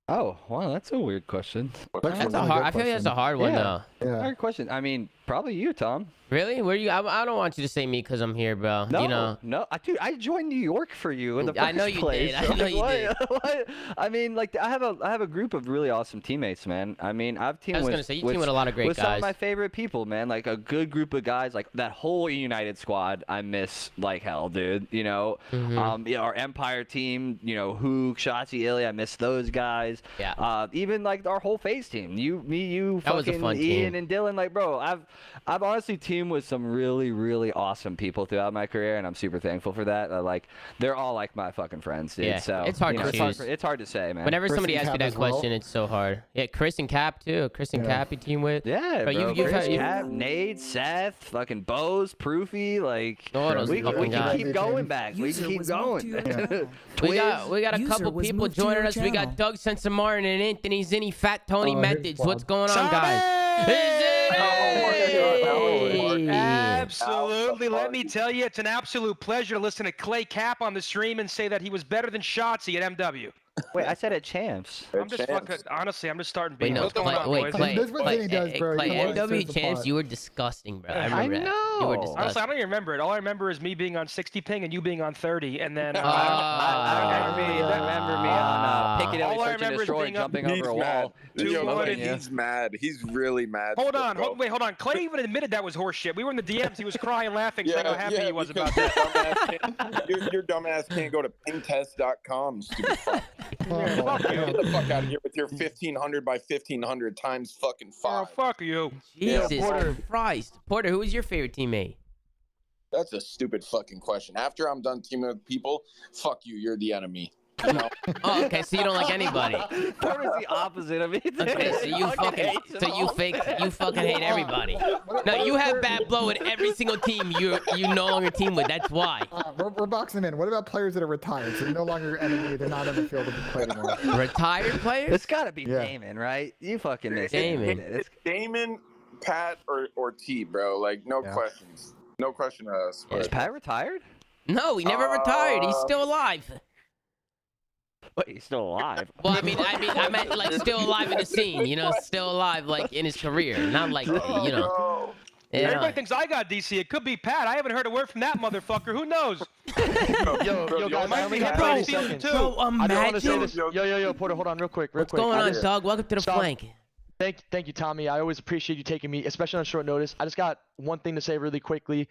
Oh, wow, that's a weird question.
That's a hard. I feel like that's a hard one though.
Yeah.
Hard question. I mean, probably you, Tom.
Really? Where you? I don't want you to say me because I'm here, bro.
No,
you know.
no, dude, I joined New York for you in the first
I know you
place.
did. I know you did.
What? I mean, like, I have a group of really awesome teammates, man. I mean, I've teamed
I was
with.
gonna say you team with a lot of great
with
guys.
some of my favorite people, man. Like a good group of guys. Like that whole United squad, I miss like hell, dude. You know, yeah, our Empire team. You know, Hook, Shotzi, Illy. I miss those guys.
Yeah.
Even like our whole FaZe team. You,
that was a
fucking
fun
Ian
team.
and Dylan. Like, bro, I've honestly teamed with some really awesome people throughout my career, and I'm super thankful for that. Like, they're all like my fucking friends, dude.
Yeah,
so
it's hard
you
to
know,
choose.
it's hard to say, man.
Whenever
Chris
somebody
and
asks you
Cap
that
as well?
question, it's so hard. Yeah, Chris and Cap too. Chris and Cap you team with.
Yeah,
But
bro.
you've
Chris,
had-
Cap, Nate, Seth, fucking Bose, Proofy, like
All those
we
fucking
can
guys.
keep going back. We
User
can keep
was moved to
going.
your
We got a
User
couple
was
people
moved to
joining
your
us. We got
channel.
Doug Sensamartin and Anthony Zinni, Fat Tony
Oh, here's
Methods.
Bob.
What's going on, guys?
Absolutely. Let me tell you, it's an absolute pleasure to listen to Clay Cap on the stream and say that he was better than Shotzi at MW.
Wait, I said at champs.
I'm just fucking, honestly, I'm just starting
Wait,
being.
no,
What's going on,
Clay,
boys?
Clay,
This is what Zinni does, bro.
Clay,
Come on,
MW
stirs the
champs,
pot.
you were disgusting, bro. I
I
remember that. You were
know.
disgusting.
Honestly, I don't even remember it. All I remember is me being on 60 ping and you being on 30, and then.
I remember me on Piccadilly
All I
Search and
remember is
Destroy,
being up-
jumping over a wall.
He's mad. He's really mad.
Hold on. Clay even admitted that was horseshit. We were in the DMs. He was crying, laughing, saying how happy he was about that.
Your dumbass can't go to pingtest.com, stupid fuck.
Fuck you.
Get the fuck out of here with your 1500 by 1500 times fucking
Oh,
5.
fuck you.
Jesus Christ. Porter, who was your favorite teammate?
That's a stupid fucking question. After I'm done teaming with people, fuck you. You're the enemy. You know?
Oh, okay, so you don't like anybody.
Porter's the opposite of me.
Okay, so you fucking hate everybody. Now you have bad blood with every single team you no longer team with. That's why.
We're boxing them in. What about players that are retired? So they're no longer your enemy. They're not in the field to play anymore.
Retired players?
It's gotta be
Yeah.
Damon, right? You fucking miss
Damon.
It's Damon, Pat, or T, bro. Like, no
Yeah.
questions. No question to us.
Is Pat retired?
No, he never retired. He's still alive.
Wait, he's still alive.
Well, I meant like still alive in the scene. You know, still alive like in his career, not like you know.
Everybody thinks I got DC. It could be Pat. I haven't heard a word from that motherfucker. Who knows?
Yo, guys, I
Might
only
be
have
Bro,
30
season
seconds.
two.
Bro,
I don't want to say
imagine.
this. Yo, Porter, hold on real quick.
What's going on, Doug? Welcome to the
Stop.
flank.
Thank you, Tommy. I always appreciate you taking me, especially on short notice. I just got one thing to say really quickly.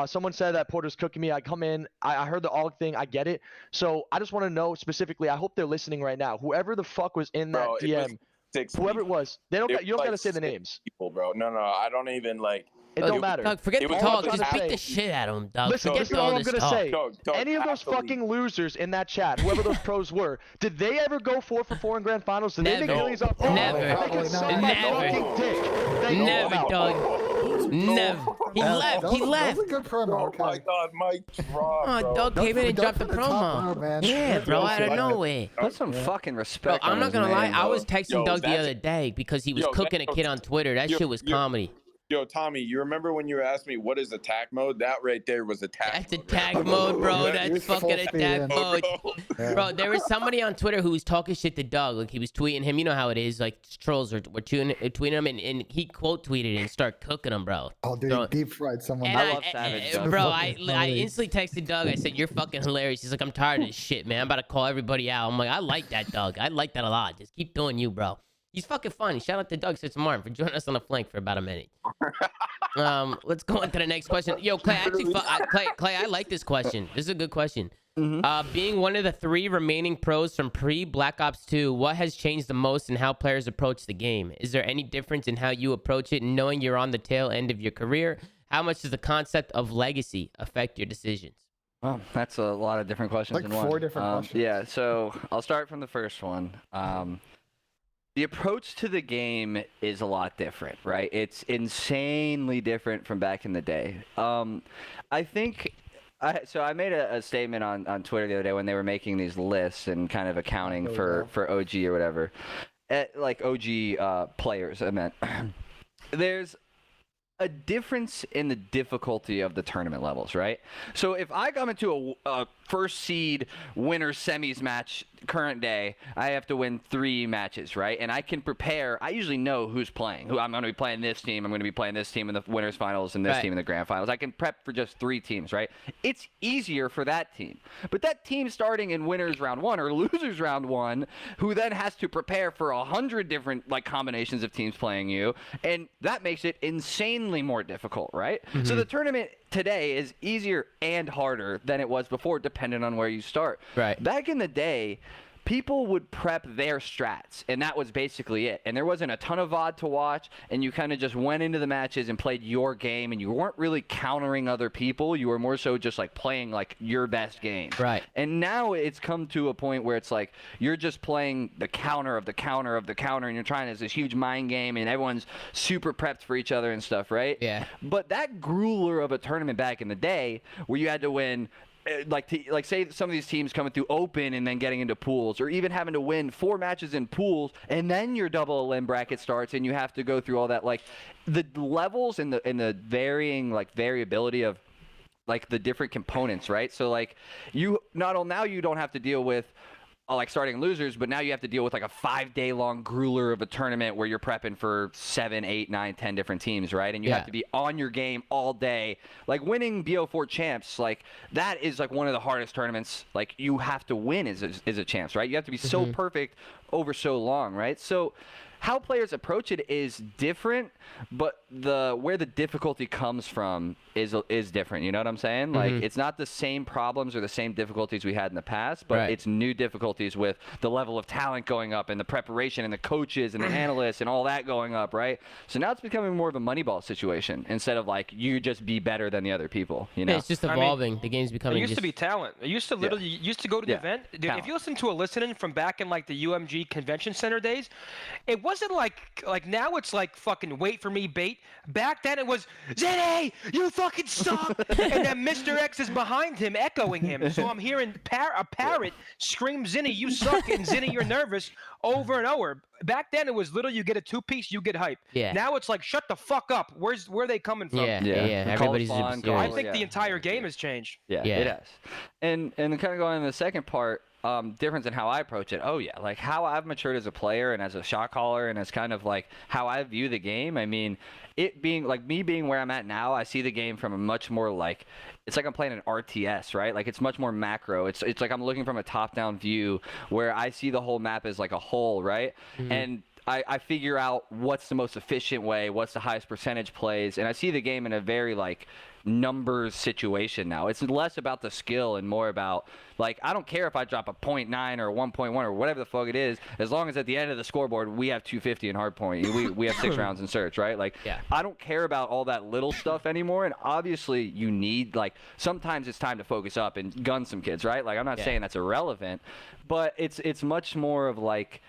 Someone said that Porter's cooking me. I come in. I heard the AUG thing. I get it. So I just want to know specifically. I hope they're listening right now. Whoever the fuck was in that DM, whoever it was, you don't gotta say the names.
People, bro. No, I don't even like.
It don't matter.
Doug, forget
It
the
was
talk.
all
Just
I'm
beat
trying
the
to
shit out of him, Doug.
Listen,
Forget
this is
all
all I'm
this
gonna
talk.
say.
Doug,
Any of those
absolutely.
fucking losers in that chat, whoever those pros were, did they ever go 4 for 4 in grand finals? Did they make
Never.
millions off?
Never.
They can suck my
Never.
fucking dick. Thank you.
Never,
I'm out.
Doug. Never. He left.
That
He
was
left.
a good promo.
Oh
Okay.
my God, Mike, drop,
Oh,
bro.
Doug came in and dropped the
Doug for the top
promo.
promo, man.
Yeah, bro, out of
Like
nowhere.
Put some fucking
Bro,
respect.
I'm
on
not
his
gonna lie.
name,
I
bro.
was texting
Yo,
Doug the
that's-
other day because he was
Yo,
cooking a
that's-
kid on Twitter. That
yo,
shit was
yo.
comedy.
Yo, Tommy, you remember when you asked me what is attack mode? That right there was attack
That's
mode.
attack mode, bro.
That
That's
is full
fucking
speed
attack
in.
mode.
Yeah.
Bro, there was somebody on Twitter who was talking shit to Doug. Like, he was tweeting him. You know how it is. Like, trolls were tweeting him, and he quote tweeted and start cooking him, bro.
Oh, dude,
Bro,
deep fried someone.
And
I love Savage, Doug.
bro,
Fucking
I
funny.
instantly texted Doug. I said, "You're fucking hilarious." He's like, "I'm tired of this shit, man. I'm about to call everybody out." I'm like, "I like that, Doug. I like that a lot. Just keep doing you, bro." He's fucking funny. Shout out to Doug Martin for joining us on the flank for about a minute. Let's go on to the next question. Yo, Clay, Clay, I like this question. This is a good question. Being one of the 3 remaining pros from pre-Black Ops 2, what has changed the most in how players approach the game? Is there any difference in how you approach it, knowing you're on the tail end of your career? How much does the concept of legacy affect your decisions?
Well, that's a lot of different questions
Like
in one.
4 different questions.
Yeah, so I'll start from the first one. The approach to the game is a lot different, right? It's insanely different from back in the day. I think I made a statement on Twitter the other day when they were making these lists and kind of accounting for OG or whatever. Like OG players, I meant. There's a difference in the difficulty of the tournament levels, right? So if I come into a first seed winner semis match current day, I have to win 3 matches, right? And I can prepare. I usually know who's playing. Who I'm going to be playing this team. I'm going to be playing this team in the winners finals and this team in the grand finals. I can prep for just 3 teams, right? It's easier for that team. But that team starting in winners round 1 or losers round 1, who then has to prepare for 100 different like combinations of teams playing you, and that makes it insanely more difficult, right? So the tournament today is easier and harder than it was before, depending on where you start.
Right.
Back in the day, people would prep their strats, and that was basically it. And there wasn't a ton of VOD to watch, and you kind of just went into the matches and played your game, and you weren't really countering other people. You were more so just like playing like your best game.
Right.
And now it's come to a point where it's like you're just playing the counter of the counter of the counter, and you're trying as this huge mind game, and everyone's super prepped for each other and stuff, right?
Yeah.
But that grueler of a tournament back in the day, where you had to win like say some of these teams coming through open and then getting into pools, or even having to win 4 matches in pools, and then your double elim bracket starts and you have to go through all that, like the levels and the varying like variability of like the different components, right? So like you now you don't have to deal with like starting losers, but now you have to deal with like a 5-day long grueler of a tournament where you're prepping for 7, 8, 9, 10 different teams, right? And you have to be on your game all day. Like winning BO4 champs, like that is like one of the hardest tournaments. Like you have to win as a champs, right? You have to be so perfect over so long, right? So how players approach it is different, but where the difficulty comes from is different. You know what I'm saying? Like it's not the same problems or the same difficulties we had in the past, but it's new difficulties with the level of talent going up and the preparation and the coaches and the analysts and all that going up, right? So now it's becoming more of a Moneyball situation instead of like you just be better than the other people. You know,
it's just evolving. The game's becoming.
It used to be talent. It used to literally used to go to the event. Dude, if you listen to a listening from back in like the UMG Convention Center days, it wasn't like now it's like fucking wait for me bait. Back then it was Zinny, you fucking suck, and then Mr. X is behind him echoing him. So I'm hearing a parrot scream Zinny, you suck, and Zinny, you're nervous, over and over. Back then it was literally you get a 2-piece, you get hype. Yeah. Now it's like shut the fuck up. Where are they coming from?
Yeah. Everybody's.
I think the entire game has changed.
Yeah, it has. And kind of going into the second part. Difference in how I approach it. Oh yeah, like how I've matured as a player and as a shot caller and as kind of like how I view the game. I mean, it being like me being where I'm at now, I see the game from a much more like it's like I'm playing an RTS, right? Like it's much more macro. It's like I'm looking from a top-down view where I see the whole map as like a whole, right? And I figure out what's the most efficient way, what's the highest percentage plays, and I see the game in a very like numbers situation now. It's less about the skill and more about like I don't care if I drop a 0.9 or 1.1 or whatever the fuck it is, as long as at the end of the scoreboard we have 250 in hardpoint. We have 6 rounds in search, right? Like I don't care about all that little stuff anymore. And obviously you need like sometimes it's time to focus up and gun some kids, right? Like I'm not saying that's irrelevant, but it's much more of like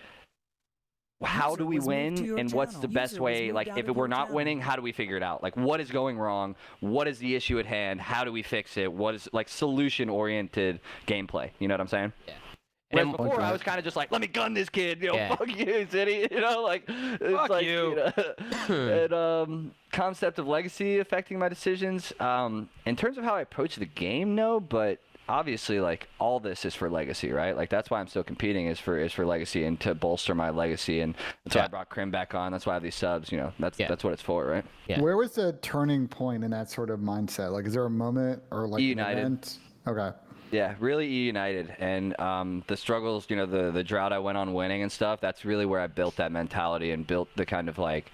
how do we win and what's the best way? Like if we're not winning, how do we figure it out? Like what is going wrong? What is the issue at hand? How do we fix it? What is like solution oriented gameplay? You know what I'm saying?
Yeah.
Whereas
then-
before I was kind of just like, let me gun this kid,
Yeah.
fuck you, city, like it's
Fuck
like
you.
and concept of legacy affecting my decisions. In terms of how I approach the game, no, but obviously like all this is for legacy, right? Like that's why I'm still competing is for legacy and to bolster my legacy, and that's why I brought Krim back on. That's why I have these subs. That's what it's for, right?
Yeah.
Where was the turning point in that sort of mindset? Like, is there a moment or like an
United.
event? Okay.
Yeah, really united, and the struggles, the drought I went on winning and stuff. That's really where I built that mentality and built the kind of like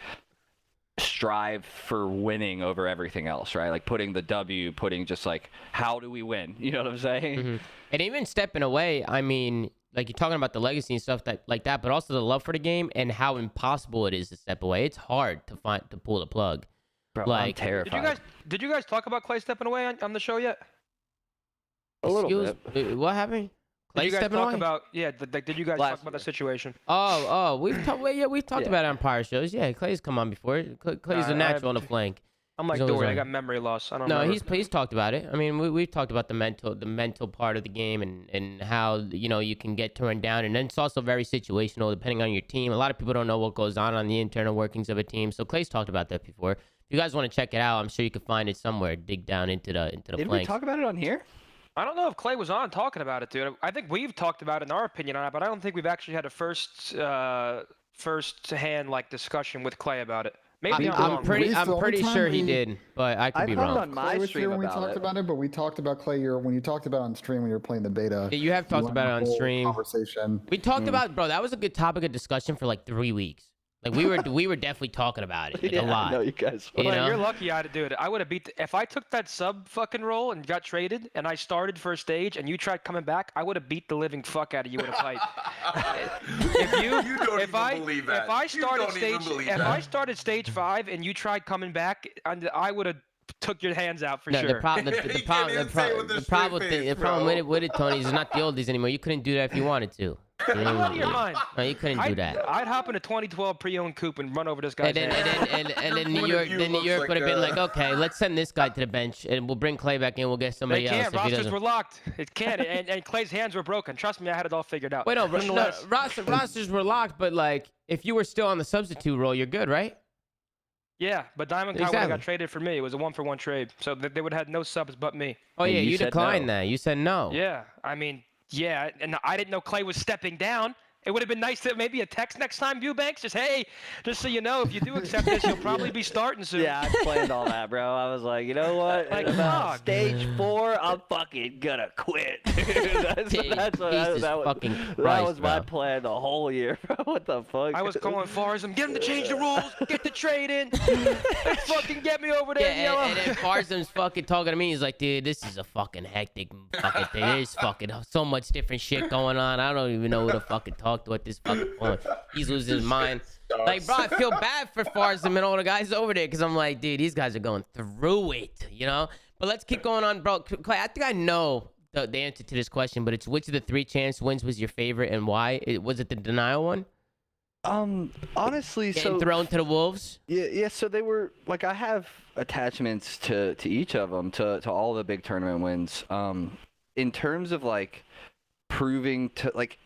strive for winning over everything else, right? Like putting the W, putting just like how do we win? You know what I'm saying?
Mm-hmm. And even stepping away, I mean, like you're talking about the legacy and stuff like that, but also the love for the game and how impossible it is to step away. It's hard to pull the plug.
Bro,
Like,
I'm terrified.
Did you guys talk about Clay stepping away on the show yet?
A little bit.
What happened?
Did
Clay
you guys
stepping
talk
away?
about did you guys
Last
talk about the
year.
situation?
We've talked. Well, yeah, we've talked about it on prior shows. Yeah, Clay's come on before. Clay's a natural on the flank.
I'm like
He's always
Dory. I
on.
got memory loss. I don't
No,
remember.
he's talked about it. I mean, we've talked about the mental part of the game and how you can get turned down, and then it's also very situational depending on your team. A lot of people don't know what goes on the internal workings of a team. So Clay's talked about that before. If you guys want to check it out, I'm sure you can find it somewhere. Dig down into the
Did we
flanks.
talk about it on here?
I don't know if Clay was on talking about it, dude. I think we've talked about it in our opinion on it, but I don't think we've actually had a first-hand like discussion with Clay about it. Maybe I'm wrong.
I'm pretty
The only
pretty
time
sure he
we-
did, but I could be
talked
wrong.
on my
Clay was
stream
here when we
about
talked
it.
about it, but we talked about Clay when you talked about it on stream when you were playing the beta.
Yeah, you have talked
went
about it
a
on
whole
stream.
Conversation.
We talked about, bro. That was a good topic of discussion for like 3 weeks. Like we were definitely talking about it like, a lot.
No, you guys.
You
Clay,
know?
you're lucky I had to do it. I would have beat if I took that sub fucking role and got traded and I started first stage and you tried coming back, I would have beat the living fuck out of you in a fight.
You don't even believe that.
If I
You don't
started
even
stage
believe
if
that.
I started stage 5 and you tried coming back, I would have took your hands out for
No,
sure.
the problem
He can't even say it with a straight face, bro.
with it, Tony, is it's not the oldies anymore. You couldn't do that if you wanted to.
Are you out of your mind?
No, you couldn't do that.
I'd hop in a 2012 pre-owned coupe and run over this guy's
And
head.
then New
point of
York,
view
then New
looks
York
like
would have been
a-
like, okay, let's send this guy to the bench, and we'll bring Clay back in. We'll get
They
somebody else
can't.
if he
Rosters
doesn't.
were locked. It can't. And Clay's hands were broken. Trust me, I had it all figured out.
Wait, no,
Nonetheless,
rosters were locked, but like, if you were still on the substitute role, you're good, right?
yeah, but Diamond Kai would have
Exactly.
got traded for me. It was a 1-for-1 trade, so they would have had no subs but me.
Oh
And
yeah,
you
you
said
declined
no.
that. You said no.
Yeah, I mean, yeah, and I didn't know Clay was stepping down. It would have been nice to maybe a text next time, Eubanks, just hey, just so you know, if you do accept this, you'll probably be starting soon.
Yeah, I planned all that, bro. I was like, you know what?
Like,
At about
fuck.
stage 4, I'm fucking gonna quit. that's
Jesus
what
fucking
that
Christ,
was my
bro.
plan the whole year, bro. What the fuck?
I was calling Farzam, get him to change the rules, get the trade in, fucking get me over there,
Yeah,
yellow.
and then Farzam's fucking talking to me. He's like, dude, this is a fucking hectic fucking thing. There's fucking so much different shit going on. I don't even know who to fucking talk to at this fucking point. He's losing his mind. Like, bro, I feel bad for Farzam and all the guys over there because I'm like, dude, these guys are going through it, you know? But let's keep going on, bro. Clay, I think I know the answer to this question, but it's which of the 3 chance wins was your favorite and why? Was it the denial one?
Honestly,
Getting
so
thrown to the wolves?
yeah. So they were like, I have attachments to each of them, to all the big tournament wins. In terms of like proving to like.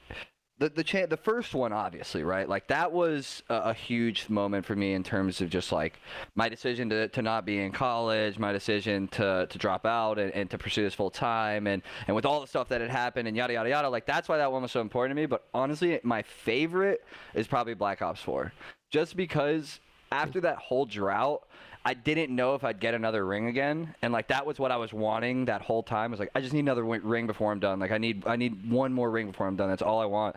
The first one, obviously, right? Like that was a huge moment for me in terms of just like my decision to not be in college, my decision to drop out and to pursue this full time, and with all the stuff that had happened and yada yada yada. Like that's why that one was so important to me. But honestly, my favorite is probably Black Ops 4, just because after that whole drought, I didn't know if I'd get another ring again, and like that was what I was wanting that whole time. I was like, I just need another ring before I'm done. Like I need one more ring before I'm done. That's all I want.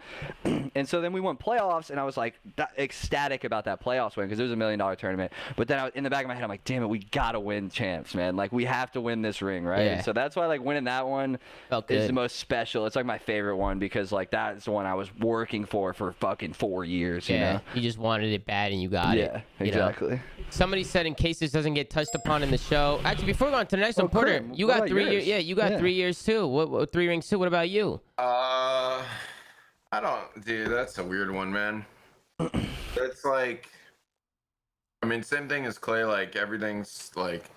And so then we went playoffs, and I was like ecstatic about that playoffs win because it was $1 million tournament. But then in the back of my head, I'm like, damn it, we gotta win champs, man. Like we have to win this ring, right?
Yeah.
And so that's why like winning that one
Felt
is
good.
the most special. It's like my favorite one because like that's the one I was working for fucking 4 years.
Yeah,
You know?
you just wanted it bad and you got it.
Yeah,
you know?
exactly.
Somebody said in case this doesn't get touched upon in the show. Actually, before we go on to the next one, Porter,
Krim,
you
what
got
about
3 years.
yours?
Yeah, you got
Yeah.
3 years too. What 3 rings too? What about you?
I don't, dude. That's a weird one, man. It's like, I mean, same thing as Clay. Like everything's like,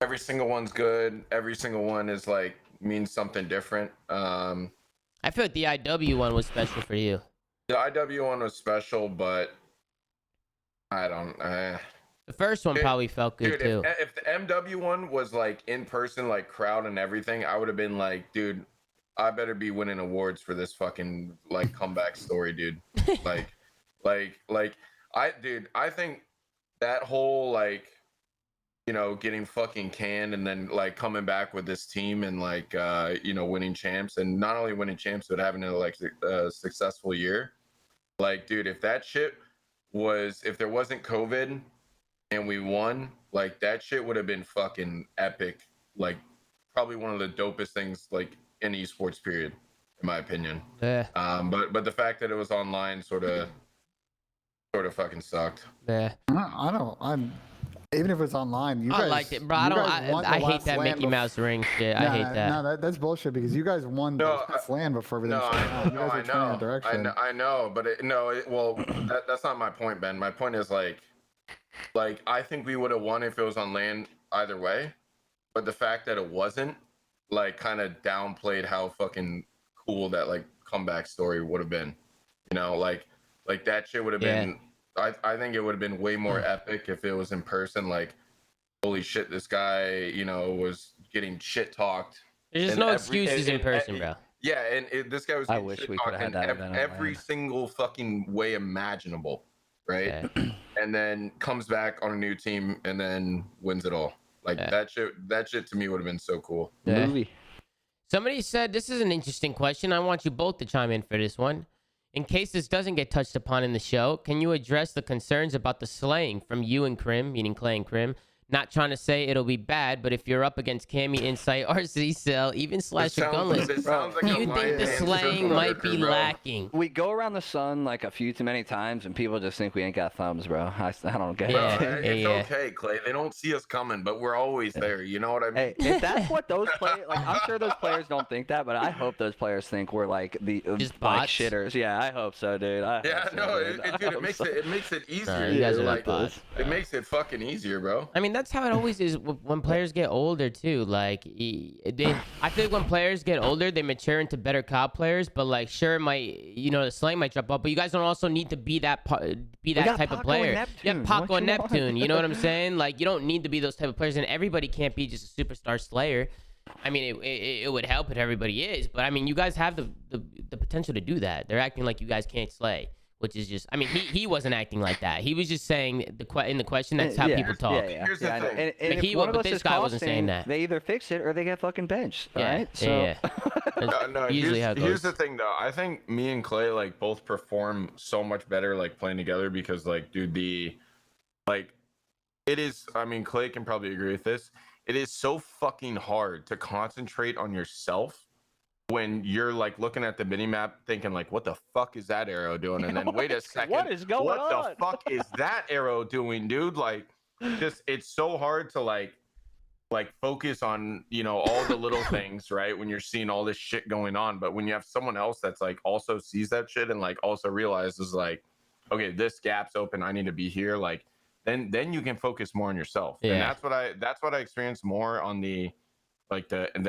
every single one's good. Every single one is like means something different.
I I feel like the IW one was special for you.
The IW one was special, but I don't.
The first one probably felt good too.
If the MW one was like in person, like crowd and everything, I would have been like, dude, I better be winning awards for this fucking like comeback story, dude. I think that whole like, you know, getting fucking canned and then like coming back with this team and like you know, winning champs, and not only winning champs but having a successful year. Like, dude, if that shit was, if there wasn't COVID and we won, like that shit would have been fucking epic. Like probably one of the dopest things like in esports period, in my opinion.
Yeah.
But the fact that it was online sort of fucking sucked.
Yeah.
Even if it's online, you guys.
I liked it, bro. I hate that Mickey Mouse ring shit. I hate that.
No, that's bullshit because you guys won the land before everything shut down. You guys are turning that direction.
I know, but that's not my point, Ben. My point is like I think we would have won if it was on land either way, but the fact that it wasn't, like, kind of downplayed how fucking cool that like comeback story would have been. You know, like that shit would have been. I think it would have been way more epic if it was in person. Like, holy shit, this guy, you know, was getting shit talked.
There's just no excuses in person, bro.
Yeah, and this guy was getting shit talked in every single fucking way imaginable, right? Yeah. And then comes back on a new team and then wins it all. Like that shit to me would have been so cool.
Yeah. Movie. Somebody said, this is an interesting question. I want you both to chime in for this one. In case this doesn't get touched upon in the show, can you address the concerns about the slaying from you and Krim, meaning Clay and Krim? Not trying to say it'll be bad, but if you're up against Cammy, Insight, or ZCell, even Slasher Gunless, do you think the slaying might be lacking?
We go around the sun like a few too many times, and people just think we ain't got thumbs, bro. I don't get it.
It's okay, Clay. They don't see us coming, but we're always there. You know what I mean?
Hey, if that's what those players, like, I'm sure those players don't think that, but I hope those players think we're like the
just
like shitters. Yeah, I hope so, dude.
It makes it easier.
No, you guys are like bots.
It makes it fucking easier, bro.
I mean, that's how it always is when players get older too. Like, I feel like when players get older, they mature into better COD players. But like, sure, the slang might drop off, but you guys don't also need to be that type of player. Yeah, Paco and Neptune. You know what I'm saying? Like, you don't need to be those type of players, and everybody can't be just a superstar slayer. I mean, it would help if everybody is, but I mean, you guys have the potential to do that. They're acting like you guys can't slay. Which is just, I mean, he wasn't acting like that. He was just saying in the question, that's how people talk.
Here's the thing.
And
but this guy wasn't saying that.
They either fix it or they get fucking benched. Right?
Here's the thing, though. I think me and Clay like both perform so much better like playing together because like, dude, it is. I mean, Clay can probably agree with this. It is so fucking hard to concentrate on yourself when you're like looking at the minimap thinking like, what the fuck is that arrow doing? And then wait a second,
what is going on?
What the fuck is that arrow doing, dude? Like, just it's so hard to like focus on, you know, all the little things, right? When you're seeing all this shit going on. But when you have someone else that's like also sees that shit and like also realizes like, okay, this gap's open, I need to be here, like then you can focus more on yourself. Yeah. And that's what I experienced more on the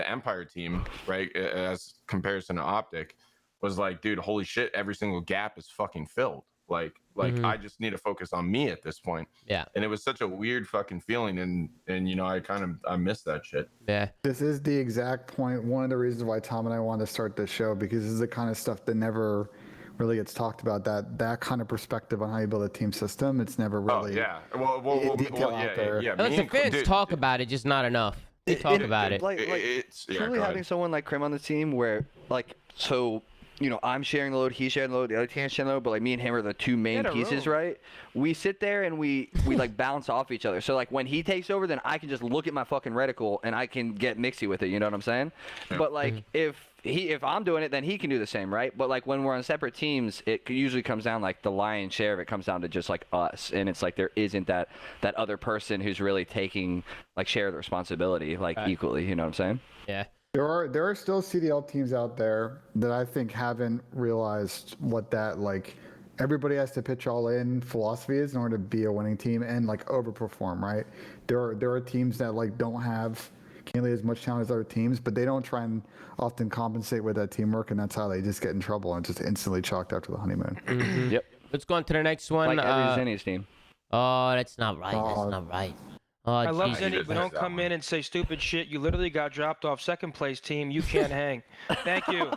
Empire team, right, as comparison to Optic, was like, dude, holy shit, every single gap is fucking filled. Like I just need to focus on me at this point.
Yeah.
And it was such a weird fucking feeling, and you know, I missed that shit.
Yeah.
This is the exact point. One of the reasons why Tom and I wanted to start this show, because this is the kind of stuff that never really gets talked about. That kind of perspective on how you build a team system. It's never really.
Oh yeah. Yeah.
Listen, fans talk about it, just not enough. They talk about it.
It's truly having someone like Krim on the team where, like, so, you know, I'm sharing the load, he's sharing the load, the other team's sharing the load, but like me and him are the two main pieces, right? We sit there and we like bounce off each other. So like when he takes over, then I can just look at my fucking reticle and I can get mixy with it. You know what I'm saying? Yeah. But like if I'm doing it, then he can do the same, right? But like when we're on separate teams, it usually comes down, like the lion's share of it comes down to just like us, and it's like there isn't that other person who's really taking like share of the responsibility like equally. You know what I'm saying?
Yeah.
There are still CDL teams out there that I think haven't realized what that like everybody has to pitch all in philosophy is in order to be a winning team and like overperform, right? There are teams that like don't have accumulate as much talent as other teams, but they don't try and often compensate with that teamwork, and that's how they just get in trouble and just instantly chalked after the honeymoon.
Yep.
Let's go on to the next one.
Like every Zinni's team.
Oh, that's not right. That's
Oh.
not right. Oh,
I love
Jesus.
Zinni. We don't come in and say stupid shit. You literally got dropped off second place team. You can't hang. Thank you.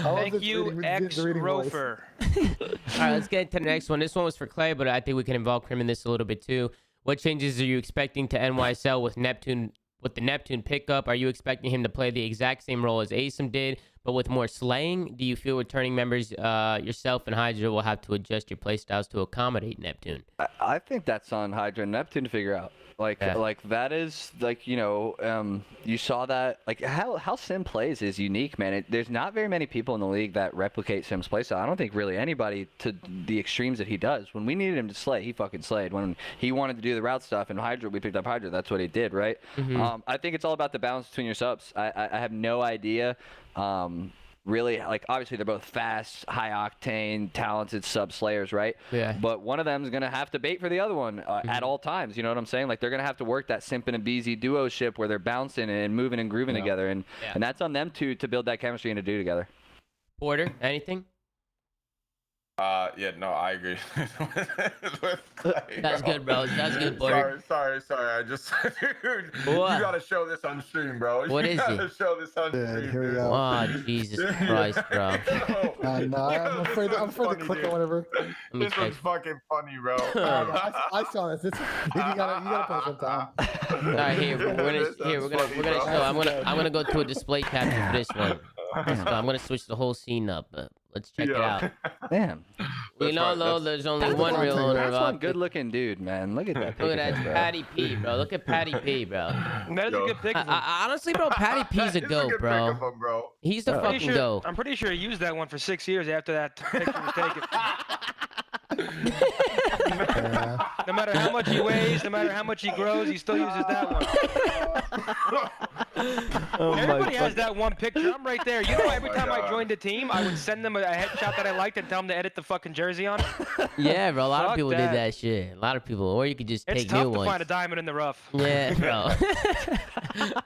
Thank you, ex-Rofer.
All right, let's get into the next one. This one was for Clay, but I think we can involve Krim in this a little bit too. What changes are you expecting to NYSL with Neptune? With the Neptune pickup, are you expecting him to play the exact same role as Asim did, but with more slaying? Do you feel returning members, yourself and Hydra, will have to adjust your playstyles to accommodate Neptune?
I think that's on Hydra and Neptune to figure out. Like that is like, you know, you saw that, like how Sim plays is unique, man. There's not very many people in the league that replicate Sim's playstyle. I don't think really anybody to the extremes that he does. When we needed him to slay, he fucking slayed. When he wanted to do the route stuff and Hydra, we picked up Hydra. That's what he did, right? I think it's all about the balance between your subs. I have no idea. Really, like, obviously they're both fast, high octane, talented sub slayers, right?
Yeah.
But one of them is gonna have to bait for the other one at all times. You know what I'm saying? Like, they're gonna have to work that Simp and a BZ duo ship where they're bouncing and moving and grooving together, and that's on them to build that chemistry and to do together.
Porter, anything?
Yeah, no, I agree. with Clay,
That's good, bro. That's good, Porter.
Sorry. I just, dude,
What?
you gotta show this on stream, bro.
What
you
is
gotta
it?
show this on
Dude,
stream.
here we
dude.
go.
Oh, Jesus Christ, bro.
No, I'm afraid to click on whatever.
me
This
check.
one's fucking funny, bro.
I saw this. You gotta put some time.
All right, here we're gonna show. I'm gonna go to a display capture for this one. So I'm gonna switch the whole scene up. Let's check it out.
Damn.
We know, though, there's only one real owner
That's
of
one
Optic.
good-looking dude, man. Look at that.
Look at that
picture, bro.
Patty P, bro. Look at Patty P, bro.
That is a good pick.
Honestly, bro, Patty P's a
It's
go,
good
bro.
pick of him, bro.
He's the fucking go.
I'm pretty sure he used that one for 6 years after that picture was taken. No matter how much he weighs, no matter how much he grows, he still uses that one. Everybody has that one picture. I'm right there. You know, every time I joined a team, I would send them a headshot that I liked and tell them to edit the fucking jersey on it.
Yeah, bro. A lot of
Fuck
people
that.
did that shit. A lot of people. Or you could just
It's
take
tough
new
to
ones.
find a diamond in the rough.
Yeah, bro.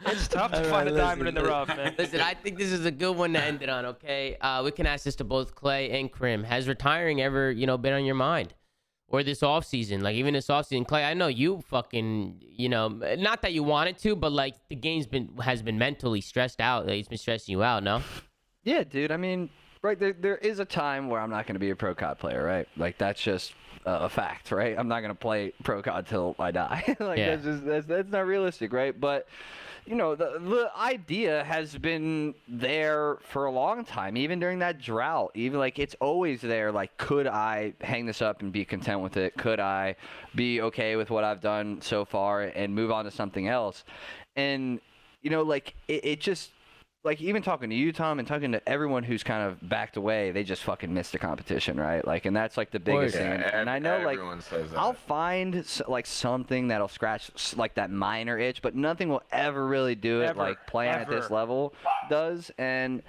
It's tough to find a diamond in the rough, man.
Listen, I think this is a good one to end it on, okay? We can ask this to both Clay and Krim. Has retiring ever, been on your mind? Or this offseason? Like, even this offseason, Clay, I know you fucking, not that you wanted to, but, like, the game's has been mentally stressed out. Like, it's been stressing you out, no?
Yeah, dude. I mean, right, there is a time where I'm not going to be a pro COD player, right? Like, that's just a fact, right? I'm not going to play pro COD till I die. Like,
Yeah.
that's not realistic, right? But the idea has been there for a long time, even during that drought. Even, like, it's always there. Like, could I hang this up and be content with it? Could I be okay with what I've done so far and move on to something else? And, like, it just, like, even talking to you, Tom, and talking to everyone who's kind of backed away, they just fucking missed the competition, right? Like, and that's, like, the biggest thing. And I know, like,
everyone says that.
I'll find, like, something that'll scratch, like, that minor itch, but nothing will ever really do it like playing at this level does. And,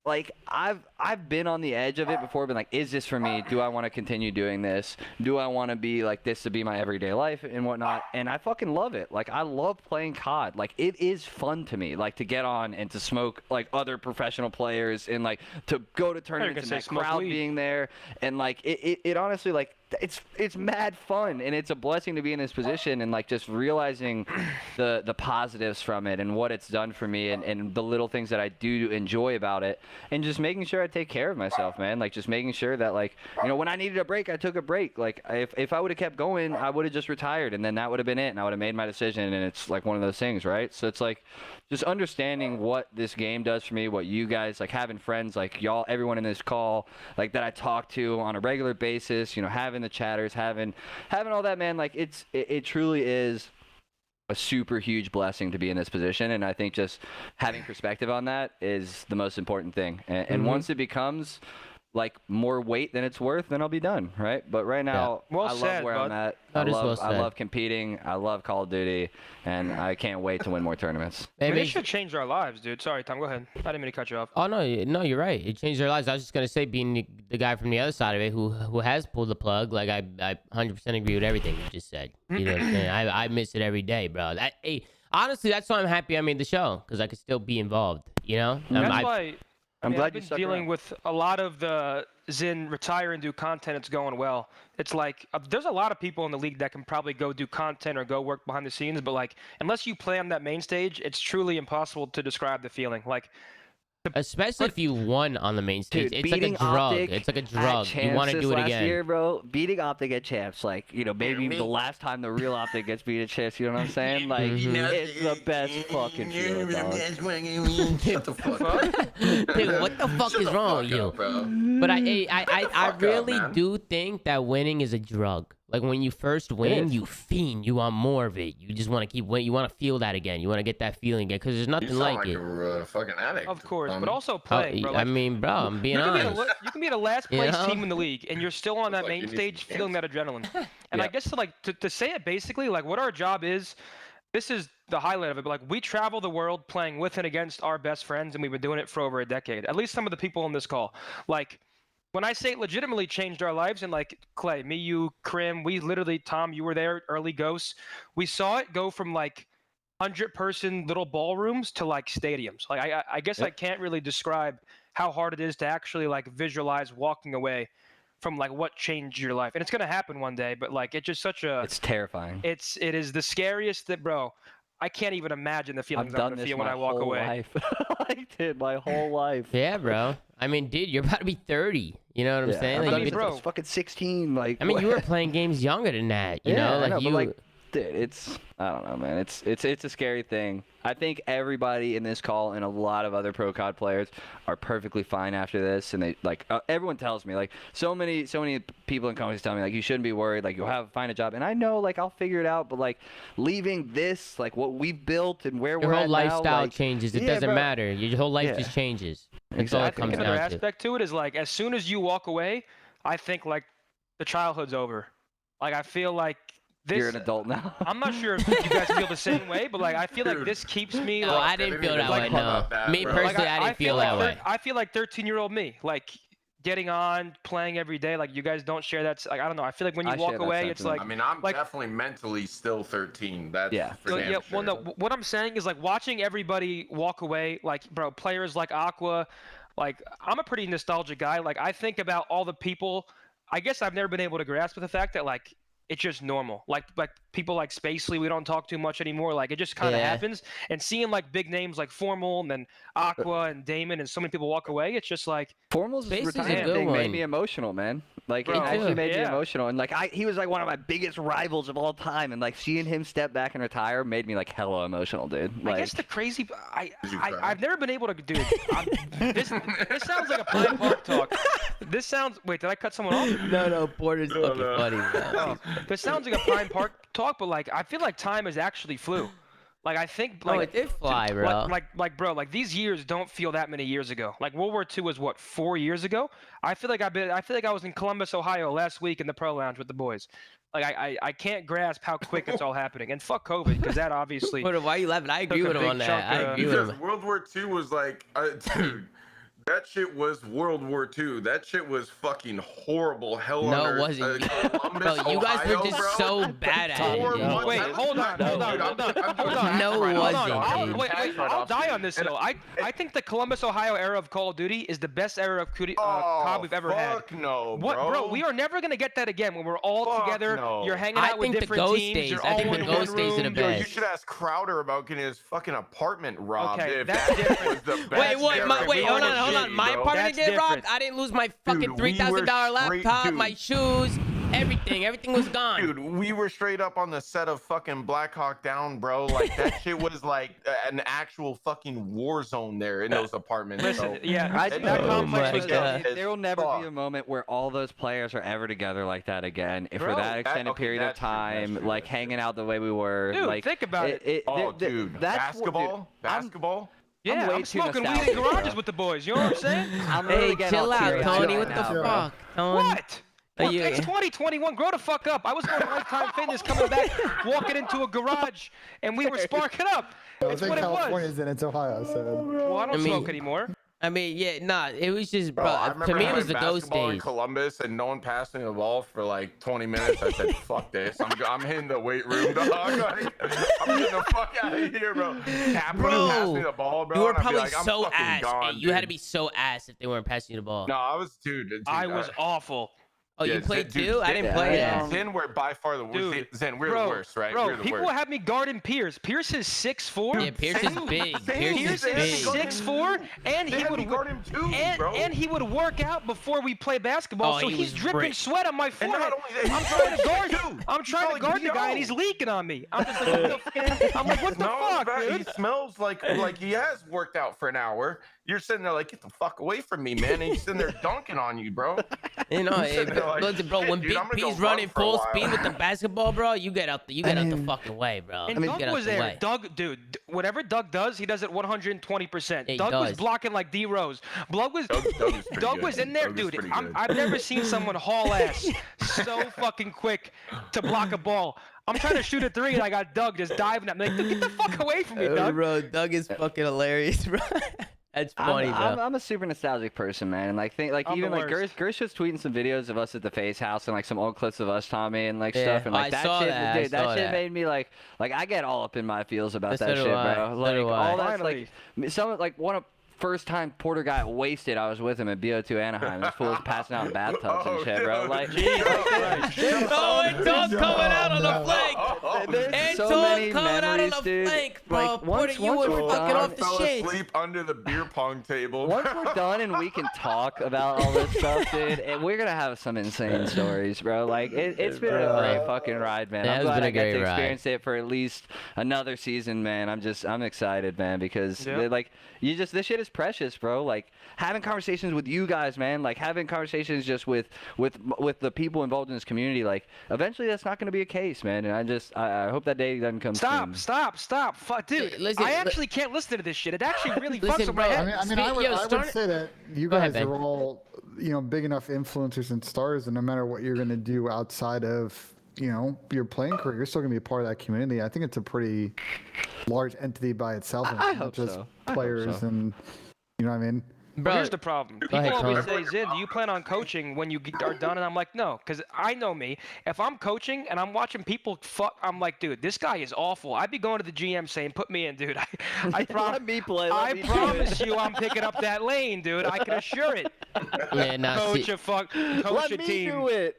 like, I've been on the edge of it before, been like, is this for me? Do I want to continue doing this? Do I want to be like this to be my everyday life and whatnot? And I fucking love it. Like, I love playing COD. Like, it is fun to me, like, to get on and to smoke, like, other professional players and, like, to go to tournaments and that crowd being there. And, like, it honestly, like, it's mad fun, and it's a blessing to be in this position and, like, just realizing the positives from it and what it's done for me and the little things that I do enjoy about it, and just making sure I take care of myself, man. Like, just making sure that, like, when I needed a break, I took a break. Like, if I would have kept going, I would have just retired, and then that would have been it, and I would have made my decision. And it's like one of those things, right? So it's like just understanding what this game does for me, what you guys, like, having friends like y'all, everyone in this call, like, that I talk to on a regular basis, having the chatters, having all that, man. Like, it truly is a super huge blessing to be in this position. And I think just having perspective on that is the most important thing. And once it becomes like more weight than it's worth, then I'll be done, right? But right now,
Well
I love
said,
where I'm
bud.
at.
That is well
I
said.
love competing. I love Call of Duty, and I can't wait to win more tournaments.
I mean,
Maybe
this should change our lives, dude. Sorry, Tom. Go ahead. I didn't mean to cut you off.
Oh no, no, you're right. It changed their lives. I was just gonna say, being the guy from the other side of it who has pulled the plug, like I 100% agree with everything you just said. You know what I'm saying? I miss it every day, bro. Honestly, that's why I'm happy I made the show, because I could still be involved. You know?
That's why.
I'm glad
I've
you
been
stuck
dealing
around.
with a lot of the Zin retire and do content. It's going well. It's like there's a lot of people in the league that can probably go do content or go work behind the scenes, but like unless you play on that main stage, it's truly impossible to describe the feeling. Like,
especially if you won on the main stage,
Dude,
it's like a
beating
drug.
Optic
It's like a
at
drug. You want to
Champs
do it
last
again.
year, bro. Beating Optic at Champs, like, you know, maybe the last time the real Optic gets beat at Champs, you know what I'm saying? Like, it's the best fucking feeling, dog.
Shut the fuck up.
Dude, what the fuck is wrong with you? But I really do think that winning is a drug. Like when you first win, you fiend. You want more of it. You just want to keep winning. You want to feel that again. You want to get that feeling again, because there's nothing like it.
A fucking addict.
of course, but also playing, bro.
I
Like,
mean, bro, I'm being honest.
you can be the last
You
place
know?
team in the league, and you're still on that
like
main
you need
stage
some
feeling that adrenaline. And I
Yeah.
guess to say it basically, like what our job is, this is the highlight of it. But like we travel the world playing with and against our best friends, and we've been doing it for over a decade. At least some of the people on this call, like. When I say it legitimately changed our lives, and like Clay, me, you, Krim, we literally, Tom, you were there, early Ghosts, we saw it go from like 100-person little ballrooms to like stadiums. Like I guess I can't really describe how hard it is to actually like visualize walking away from like what changed your life. And it's gonna happen one day, but like it's just such a
It's terrifying.
it is the scariest that, bro. I can't even imagine the
I've
feelings I'm
done
gonna
this
feel
my
when I walk
whole
away.
life. I did my whole life.
Yeah, bro. I mean, dude, you're about to be 30. You know what I'm saying?
I've
Like,
done
you
this
could-
since I was fucking 16. Like,
I mean, you were playing games younger than that. You know,
I
like
know,
you.
but like, dude, it's I don't know, man. It's a scary thing. I think everybody in this call and a lot of other pro COD players are perfectly fine after this, and they like everyone tells me, like so many people in comments tell me like you shouldn't be worried, like you'll find a job, and I know like I'll figure it out, but like leaving this, like what we've built and where
your
we're
whole
at
lifestyle
now, like,
changes. It
yeah,
doesn't
bro.
matter. Your whole life
Yeah.
just changes. That's
Exactly.
all
I
it
think
comes
another
down to.
aspect to it is like as soon as you walk away, I think like the childhood's over. Like I feel like this.
You're an adult now.
I'm not sure if you guys feel the same way, but like I feel like this keeps me
No,
like.
I didn't feel that
like,
way.
how
No,
about that,
me
bro?
personally,
Like,
I didn't feel
like
that way.
I feel like 13-year-old me, like getting on, playing every day. Like you guys don't share that. Like I don't know. I feel like when you
I share
walk
that
away, it's
sentiment.
like.
I mean, I'm
like-
definitely mentally still 13. That's
Yeah.
for damn
Yeah,
sure.
well, no. What I'm saying is like watching everybody walk away. Like, bro, players like Aqua. Like, I'm a pretty nostalgic guy. Like, I think about all the people. I guess I've never been able to grasp the fact that like it's just normal. Like people like Spacely, we don't talk too much anymore. Like it just kind of
Yeah.
happens. And seeing like big names like Formal and then Aqua and Damon and so many people walk away, it's just like
Formal's
Space is a
retirement
good
thing
one.
made me emotional, man. Like
Bro,
it actually made me
yeah.
emotional, and like he was like one of my biggest rivals of all time, and like seeing him step back and retire made me like hella emotional, dude. Like,
I guess the crazy.
Did you cry?
I've never been able to, dude. This sounds like a Pine Park talk. This sounds. Wait, did I cut someone off?
No, Porter's fucking funny, bro.
Oh, this sounds like a Pine Park talk, but like I feel like time has actually flew. Like I think
Oh,
like
it did fly, bro.
like bro, like these years don't feel that many years ago. Like World War II was what 4 years ago. I feel like I was in Columbus, Ohio last week in the pro lounge with the boys. Like I can't grasp how quick it's all happening. And fuck COVID, because that obviously.
Porter, why are you laughing? I agree
took a
with him
big
on that.
chunk
I
of-
agree with
Because
him.
World War II was like, dude, that shit was World War II. That shit was fucking horrible. Hell
No,
on
it
Earth.
wasn't.
Columbus,
Bro, you guys
Ohio,
were just
bro.
so bad at it.
4
dude.
months.
Wait, hold on.
No, it wasn't,
Wait,
dude.
I'll die on this hill. I think the Columbus, Ohio era of Call of Duty is the best era of COD we've ever had.
Fuck no,
What, bro? We are never gonna get that again when we're all
Fuck
together.
no.
You're hanging
I
out with
think the
different
ghost
teams.
days-
You're
I
all
think the
in
ghost
one
days are the
room.
Yo, you
best.
should ask Crowder about getting his fucking apartment robbed.
Okay,
if
that's
that
different.
was the
Wait,
best
what?
era
My,
of
wait, hold
Call
on,
of
hold on.
Duty,
My
bro.
apartment
That's
didn't get robbed.
different.
I didn't lose my fucking
Dude, we were
$3,000
straight-
laptop,
dude.
my shoes, everything. Everything was gone.
Dude, we were straight up on the set of fucking Black Hawk Down, bro. Like that shit was like an actual fucking war zone there in those apartments.
Listen,
so.
yeah,
I
that
know,
complex
my
was
God.
dope.
there will never
fuck.
be a moment where all those players are ever together like that again. If for
Bro,
that extended
okay,
period of
that's true, that's
time,
true,
like
that's true.
hanging out the way we were,
Dude,
like
think about it.
Oh, dude,
that's what-
basketball,
dude, I'm-
basketball.
Yeah,
way
I'm
too
smoking weed in
nostalgic,
garages
bro.
with the boys. You know what I'm saying?
I'm
Hey,
really getting
chill
all
out,
teary-eyed
Tony.
right
What the
now, bro.
fuck, Tony?
What?
Are
Look,
you-
it's 2021. Grow the fuck up. I was going to Lifetime Fitness, coming back, walking into a garage, and we were sparking up.
I
It's
think
what it
California
was.
is in it's Ohio, so
Well, I don't
I mean-
smoke anymore.
I mean, yeah, nah. It was just,
Bro, I
bro.
remember
To me, it was
having
the ghost
basketball in
days.
Columbus and no one passed me the ball for like 20 minutes. I said, "Fuck this! I'm hitting the weight room, dog. Like, I'm getting the fuck out of here, bro." Cap wouldn't pass me the ball, bro.
You were
and I'd be
probably
like, I'm
so
fucking
ass.
gone,
Hey, you had to
dude.
be so ass if they weren't passing you the ball.
No, I was, dude.
I was awful.
Oh, you played
Dude,
too? I didn't
yeah,
play
yeah.
that.
Zen were by far the
Dude,
worst. Zen, we're
bro,
the worst, right?
Bro,
we're the
people
worst.
have me guarding Pierce. Pierce is 6'4".
Yeah, Pierce is big. Pierce
Pierce
is
is
big.
6'4", and
They
he
had
would
me guard him too, bro.
and he would work out before we play basketball,
Oh,
so
he
he's
was
dripping
ripped.
sweat on my
And
forehead.
not only that,
I'm
he's
trying to
tall
guard.
as shit, too.
I'm
He's
trying
tall
to
like
guard the guy, and
P.O.
he's leaking on me. I'm just like, I'm like, what the fuck,
He
dude?
smells like he has worked out for an hour. You're sitting there like, get the fuck away from me, man. And he's sitting there dunking on you, bro.
You know,
You sitting there like,
listen, bro. When
dude,
Big
I'm gonna go
P's
run
running
for a
full
while.
speed with the basketball, bro, you get out the fucking way, bro.
And
You
Doug
get out
was
the
there.
way.
Doug, dude, whatever Doug does, he does it 120%.
Yeah, he
Doug was
does.
blocking like D Rose. Doug was
Doug
was in there,
Doug was
dude.
pretty good.
I've never seen someone haul ass so fucking quick to block a ball. I'm trying to shoot a three, and I got Doug just diving at me. Like, get the fuck away from me, Doug.
Bro, Doug is fucking hilarious, bro. That's funny, bro.
I'm a super nostalgic person, man. And
I'm
even
the
like
worst.
Gersh was tweeting some videos of us at the Face House and like some old clips of us, Tommy, and like
Yeah.
stuff. And
Oh,
like
I
that
saw
shit,
that. I
dude, that
saw
shit
that.
made me like I get all up in my feels about
So
that
do
shit,
I.
bro.
So
Like
do I.
all that's
Finally.
like some like one of. First time Porter got wasted, I was with him at BO2 Anaheim. This fool was passing out in bathtubs and shit, bro. Like,
Oh, and Doug coming out on the flank.
there's
And
so
Doug
many
coming out on
memories,
the
dude.
flank, bro.
Like,
Porter, you
once
were
we're
fucking
done-
off the
fell
shit.
asleep under the beer pong table.
Once we're done and we can talk about all this stuff, dude, and we're gonna have some insane stories, bro. Like it's been a great fucking ride, man.
Yeah,
I'm
it's
glad
been a
I got to
great ride.
experience it for at least another season, man. I'm excited, man, because
Yep.
like this shit is precious, bro. Like having conversations with you guys, man. Like having conversations just with the people involved in this community. Like eventually that's not gonna be a case, man. And I hope that day doesn't come soon.
Stop. Fuck, dude.
Listen,
I actually can't listen to this shit. It actually really
Listen,
fucks with my
bro.
head.
I mean, I would
Start-
say that you
Go ahead,
guys
Ben.
are all, big enough influencers and stars, and no matter what you're going to do outside of, your playing career, you're still going to be a part of that community. I think it's a pretty large entity by itself. and
I
not
hope
just
so. I hope
players
so.
and, you know what I mean?
But
Bro,
here's the problem. People
ahead,
always
Tony.
say, Zin, do you plan on coaching when you are done? And I'm like, no, because I know me. If I'm coaching and I'm watching people fuck, I'm like, dude, this guy is awful. I'd be going to the GM saying, put me in, dude. I
Let me play.
I
Let me do
promise
it.
you I'm picking up that lane, dude. I can assure it.
yeah, nah,
Coach
see,
a coach
Let
a
me
team.
do it.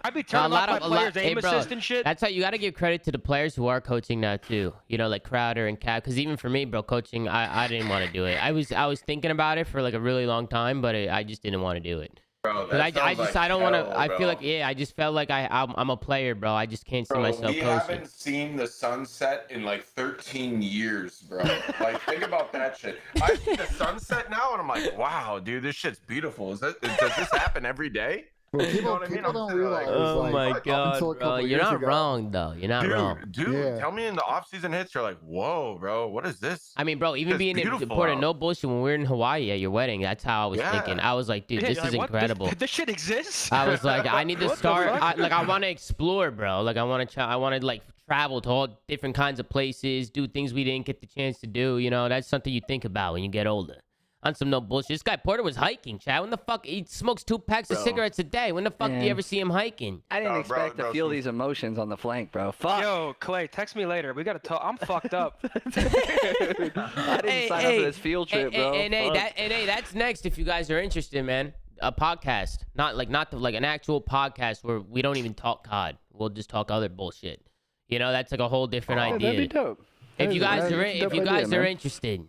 I'd be
a
turning
lot
off
of
my players'
hey,
aim
bro,
assist and shit.
That's how you got to give credit to the players who are coaching now too. Like Crowder and Cap. Because even for me, bro, coaching, I didn't want to do it. I was thinking about it for like a really long time, but I just didn't want to do it.
Bro,
Cause I don't want to.
hell,
I feel
bro.
like I just felt like I'm a player, bro. I just can't see
Bro,
myself
we
coaching.
haven't seen the sunset in like 13 years, bro. Like, think about that shit. I see the sunset now, and I'm like, wow, dude, this shit's beautiful. Does this happen every day?
Well,
You know
people,
what I mean?
people
I'm
don't
sitting there
realize.
like,
Oh
like,
my
up
god,
until a
bro!
couple
You're
years
not
ago-
wrong though. You're not wrong.
Dude,
Yeah.
tell me in the off-season hits, you're like, whoa, bro, what is this?
I mean, bro, even
It's
being in
beautiful
Porter,
out.
no bullshit. When we were in Hawaii at your wedding, that's how I was
Yeah.
thinking. I was like, dude,
Yeah,
this
you're
is
like, what?
incredible.
This shit exists?
I was like, I need to
What the
start.
fuck?
I want to explore, bro. Like, I want to like travel to all different kinds of places, do things we didn't get the chance to do. That's something you think about when you get older. On some no bullshit. This guy Porter was hiking, Chad. When the fuck he smokes 2 packs of
Bro.
cigarettes a day? When the fuck do you
Man.
ever see him hiking?
I didn't
Oh,
expect
bro,
to feel
some-
these emotions on the flank, bro. Fuck.
Yo, Clay, text me later. We gotta talk. I'm fucked up.
I didn't sign up for this field trip, bro.
And hey,
Fuck.
that's next if you guys are interested, man. A podcast, not an actual podcast where we don't even talk COD. We'll just talk other bullshit. That's like a whole different
Oh,
idea.
that'd be dope.
If you guys
That'd
are
be a
if
dope
you guys
idea,
are
man.
interested,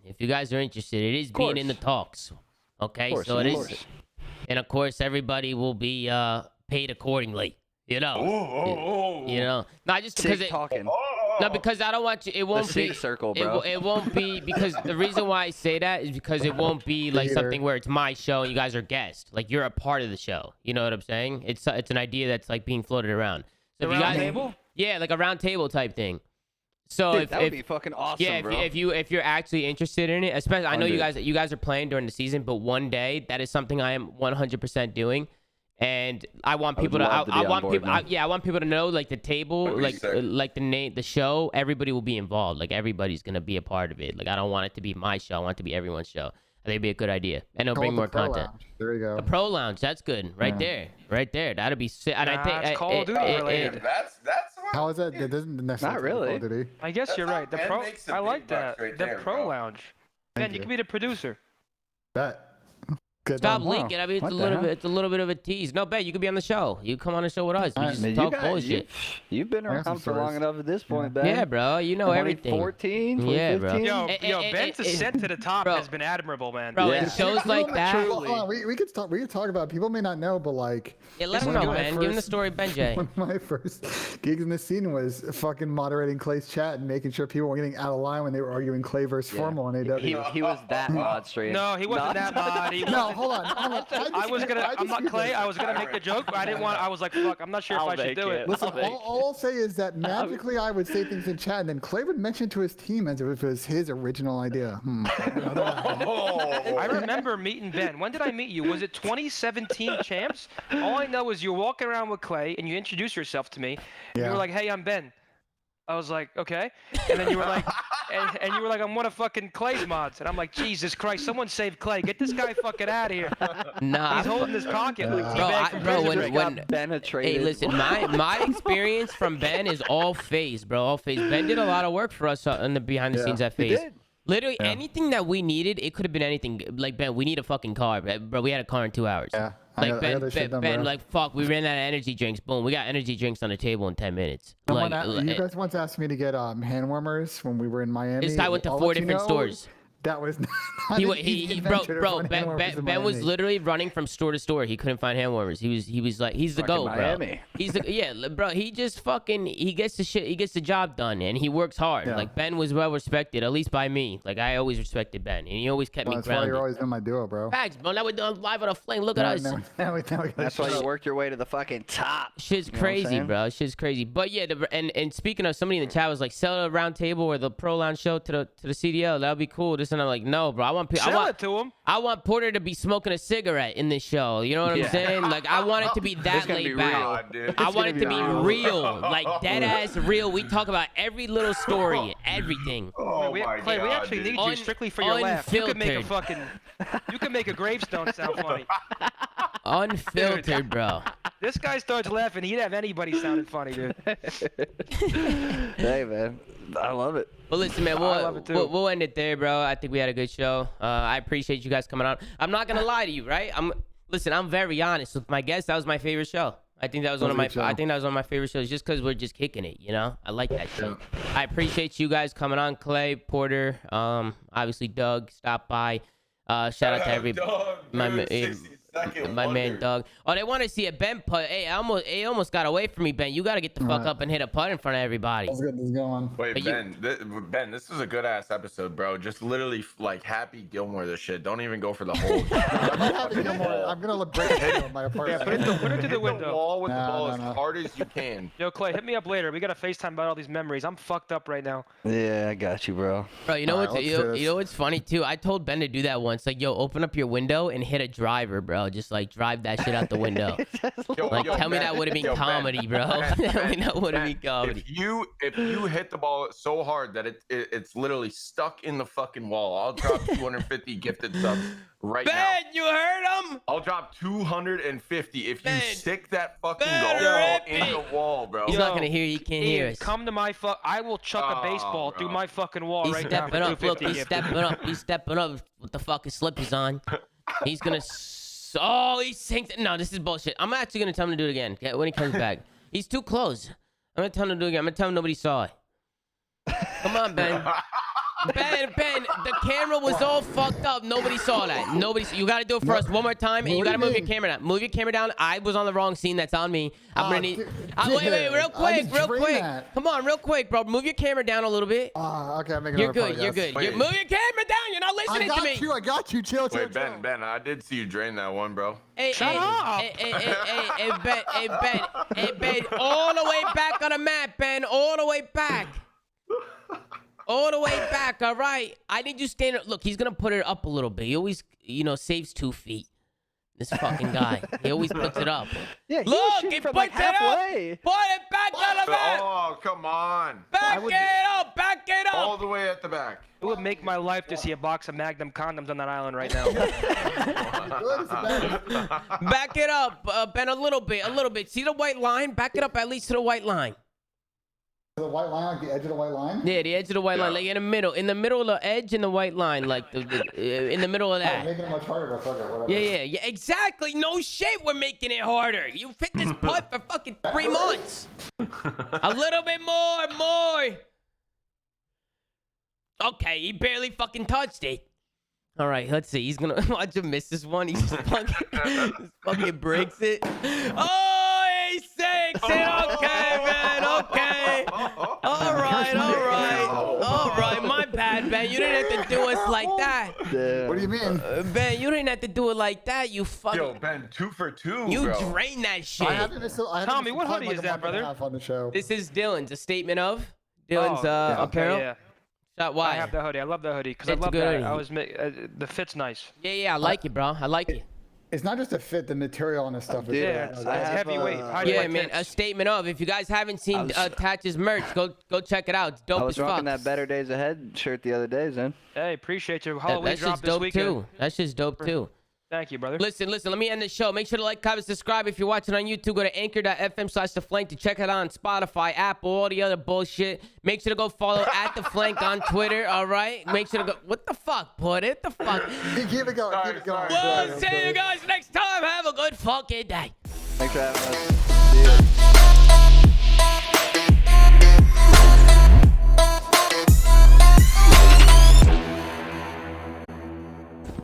it is being in the talks. Okay,
Of course,
so it
of
is,
course.
and of course everybody will be paid accordingly. Not just because
Sick
it.
talking.
No, because I don't want you. It won't be.
Sig circle,
It,
bro.
it won't be because the reason why I say that is because it won't be like
Theater.
something where it's my show and you guys are guests. Like you're a part of the show. You know what I'm saying? It's an idea that's like being floated around. So if you
Round
guys,
table?
yeah, like a round table type thing. So
Dude, that would be fucking awesome,
yeah,
bro.
if you're actually interested in it, especially I know you guys are playing during the season, but one day that is something I am 100% doing, and I want people I want people to know like the table, like the name, the show, everybody will be involved, like everybody's gonna be a part of it. Like I don't want it to be my show, I want it to be everyone's show. I think it'd be a good idea, and it'll bring more content.
Lounge. There you go.
The Pro Lounge, that's good, right there. That'd be sick. And I think
it's Call of Duty related.
That's
How is that? That doesn't necessarily
Not really.
Call of Duty.
I guess
That's
you're
how
right. The
Ben
Pro,
makes the
I
big
like that.
bucks right
The
there,
Pro
bro.
Lounge.
Thank
Ben, you
you.
can be the producer.
That. Good.
Stop
Wow.
leaking. I mean, it's
What
a
the
little
hell?
bit. It's a little bit of a tease. No, bet you could be on the show. You come on the show with us. We
Alright,
just
man,
talk bullshit.
You've been
I got some
around for long
stories.
enough at this point, Ben.
Yeah, bro. You know everything.
2014,
Yeah, bro.
2015?
Yo, Ben's ascent to the top
bro.
has been admirable, man.
Bro,
Yeah.
in shows like that.
Hold on, we could talk about it. People may not know, but like
Yeah, let
One
him
of
know,
my
man. Give him the
first-
story, Benjay.
one of my first gigs in the scene was fucking moderating Clay's chat and making sure people were getting out of line when they were arguing Clay versus Formal in AW.
He was that mod stream.
No, he wasn't that mod. He
No,
wasn't-
hold on.
I'm not Clay. I was gonna make the joke, but I didn't want. I was like, fuck. I'm not sure if
I'll
I should
make
do
it.
it.
Listen, all I'll say is that magically I would say things in chat, and then Clay would mention to his team as if it was his original idea.
I remember meeting Ben. When did I meet you? Was it 2017 champs? All I know is you're walking around with Clay and you introduced yourself to me. And You were like, "Hey, I'm Ben." I was like, "Okay," and then you were like, and you were like, "I'm one of fucking Clay's mods," and I'm like, "Jesus Christ, someone save Clay! Get this guy fucking out of here!
Nah,
He's holding his pocket like
Bro,
teabag from
bro,
prison
when-
break."
when-
penetrated.
Hey, listen, my experience from Ben is all FaZe, bro. All FaZe. Ben did a lot of work for us in the behind the scenes at FaZe.
did.
Literally anything that we needed, it could have been anything. Like Ben, we need a fucking car, bro. We had a car in 2 hours.
Yeah, I
Like
got that shit done,
Ben,
bro.
like fuck, we ran out of energy drinks. Boom, we got energy drinks on the table in 10 minutes.
You guys once asked me to get hand warmers when we were in Miami.
This guy went to
I'll
4
let you
different
know,
stores.
That was not
He
an
wa-
easy
he bro,
adventure to
bro.
find hand warmers in
Ben was
Miami.
literally running from store to store. He couldn't find hand warmers. He was like, he's the
Fucking
GOAT, bro.
Miami.
He's the bro. He just fucking he gets the job done, and he works hard.
Yeah.
Like Ben was well respected, at least by me. Like I always respected Ben, and he always kept me
That's why
grounded.
you're always in my duo, bro.
Facts, bro. Now we're doing live on a flame. Look at us.
Now we gotta
That's why
shut
you
up.
worked your way to the fucking top.
Shit's
You know what I'm
crazy,
saying?
bro. Shit's crazy. But yeah, and speaking of, somebody in the chat was like, sell a round table or the Pro Lounge show to the CDL. That'd be cool. This and I'm like, no, bro.
Sell it to him.
I want Porter to be smoking a cigarette in this show. You know what I'm saying? Like I want it to be that
gonna be
laid back.
God, dude.
I want it to be
real.
real, like dead ass real. We talk about every little story, everything.
Oh
we,
my
Clay,
God,
we actually
dude.
need you strictly for your laugh. You can make a
Unfiltered.
you can make a gravestone sound funny.
Unfiltered, bro.
This guy starts laughing, he'd have anybody sounding funny, dude.
Hey, man. I love it.
Well, listen, man,
I love it too.
we'll end it there, bro. I think we had a good show. I appreciate you guys coming on. I'm not gonna lie to you, right? I'm very honest with my guests. That was my favorite show. I think that was one of my favorite shows, just because we're just kicking it, you know. I like that shit. I appreciate you guys coming on, Clay, Porter, obviously Doug stopped by. Shout out to everybody. My man Doug. Oh, they want to see a Ben putt. Hey, it almost got away from me, Ben. You got to get the fuck up and hit a putt in front of everybody.
Let's get this going.
Wait,
But
Ben, this was a good ass episode, bro. Just literally like Happy Gilmore this shit. Don't even go for the whole.
I'm gonna break the window of my apartment.
Put it through the
Hit the
window.
wall with the
No,
ball
no,
as
no.
hard as you can.
Yo, Clay, hit me up later. We got to FaceTime about all these memories. I'm fucked up right now.
Yeah, I got you, bro.
Bro, you know
Alright,
what's
let's
you
do
know,
this.
you know what's funny too? I told Ben to do that once. Like, yo, open up your window and hit a driver, bro. Just like drive that shit out the window. Like, tell me that would have been
yo, Ben,
comedy, bro. Tell me that would have been comedy.
If you hit the ball so hard that it's literally stuck in the fucking wall, I'll drop 250 gifted subs right now.
Ben, you heard him?
I'll drop 250 if you
Ben,
stick that fucking
Ben,
golf ball
rip
in
it.
the wall, bro.
He's not gonna hear you. He can't hear
Ian,
us.
come to my I will chuck a
Oh,
baseball
bro.
through my fucking wall
He's
right now.
stepping
for
up. Look,
250
he's
gifted.
stepping up. He's stepping up with the fucking slippers on. He's gonna. Oh, he sinks. No, this is bullshit. I'm actually gonna tell him to do it again when he comes back. He's too close. I'm gonna tell him to do it again. I'm gonna tell him nobody saw it. Come on, Ben. Ben, the camera was all fucked up. Nobody saw that. You gotta do it for us one more time, and you gotta move your camera down. Move your camera down. I was on the wrong scene. That's on me. I'm gonna need. Wait, real quick. Come on, real quick, bro. Move your camera down a little bit.
Okay, I'm making
You're
another
good. You're
podcast.
good. Move your camera down. You're not listening to me.
I got you. Chill.
Wait, Ben, I did see you drain that one, bro.
Shut up.
Hey, Ben, all the way back on the map, Ben, all the way back. All the way back, all right? I need you stand up. Look, he's going to put it up a little bit. He always, saves 2 feet. This fucking guy. He always puts it up.
Yeah, he
Look,
was shooting
he
from
puts
like halfway.
it up. Put it back on the back.
Oh, come on.
Back it up. Back it up.
All the way at the back.
It would make my life to see a box of Magnum condoms on that island right now.
Back it up, Ben, a little bit. See the white line? Back it up at least to the white line.
The white line, like the edge of the white line?
Yeah, the edge of the white line, like in the middle of the edge and the white line, like in the middle of that.
Making it much harder, but fuck it, whatever.
Yeah, exactly. No shit, we're making it harder. You fit this putt for fucking 3 months. A little bit more. Okay, he barely fucking touched it. All right, let's see. He's gonna watch him miss this one. He just fucking breaks it. Oh, he sinks it. Okay, man. Okay. All right. My bad, Ben. You didn't have to do us like that.
What do you mean?
Ben, you didn't have to do it like that. You fucking.
Yo, Ben, 2 for 2.
You
bro.
drain that shit.
Tommy, what hoodie is that, brother?
On the show.
This is Dylan's. A statement of Dylan's apparel.
Yeah.
Shot why?
I have the hoodie. I love the hoodie because I
It's a
love
good
that.
hoodie.
The fit's nice.
Yeah, I like it, bro. I like it.
It's not just a fit, the material and the stuff.
Dude,
Yeah, it's heavyweight.
Yeah, man. A statement of. If you guys haven't seen Tatch's merch, go check it out. It's dope
I was
as fuck.
rocking that Better Days Ahead shirt the other day, Zen.
Hey, appreciate you. Halloween
That's
drop
just
this
dope
weekend.
too. That's just dope too.
Thank you, brother.
Listen. Let me end the show. Make sure to like, comment, subscribe. If you're watching on YouTube, go to anchor.fm/theflank to check it out on Spotify, Apple, all the other bullshit. Make sure to go follow @theflank on Twitter. All right. Make sure to go. What the fuck, put it? The fuck.
Keep it going. Keep it going.
We'll see you guys next time. Have a good fucking day.
Thanks for having us. See ya.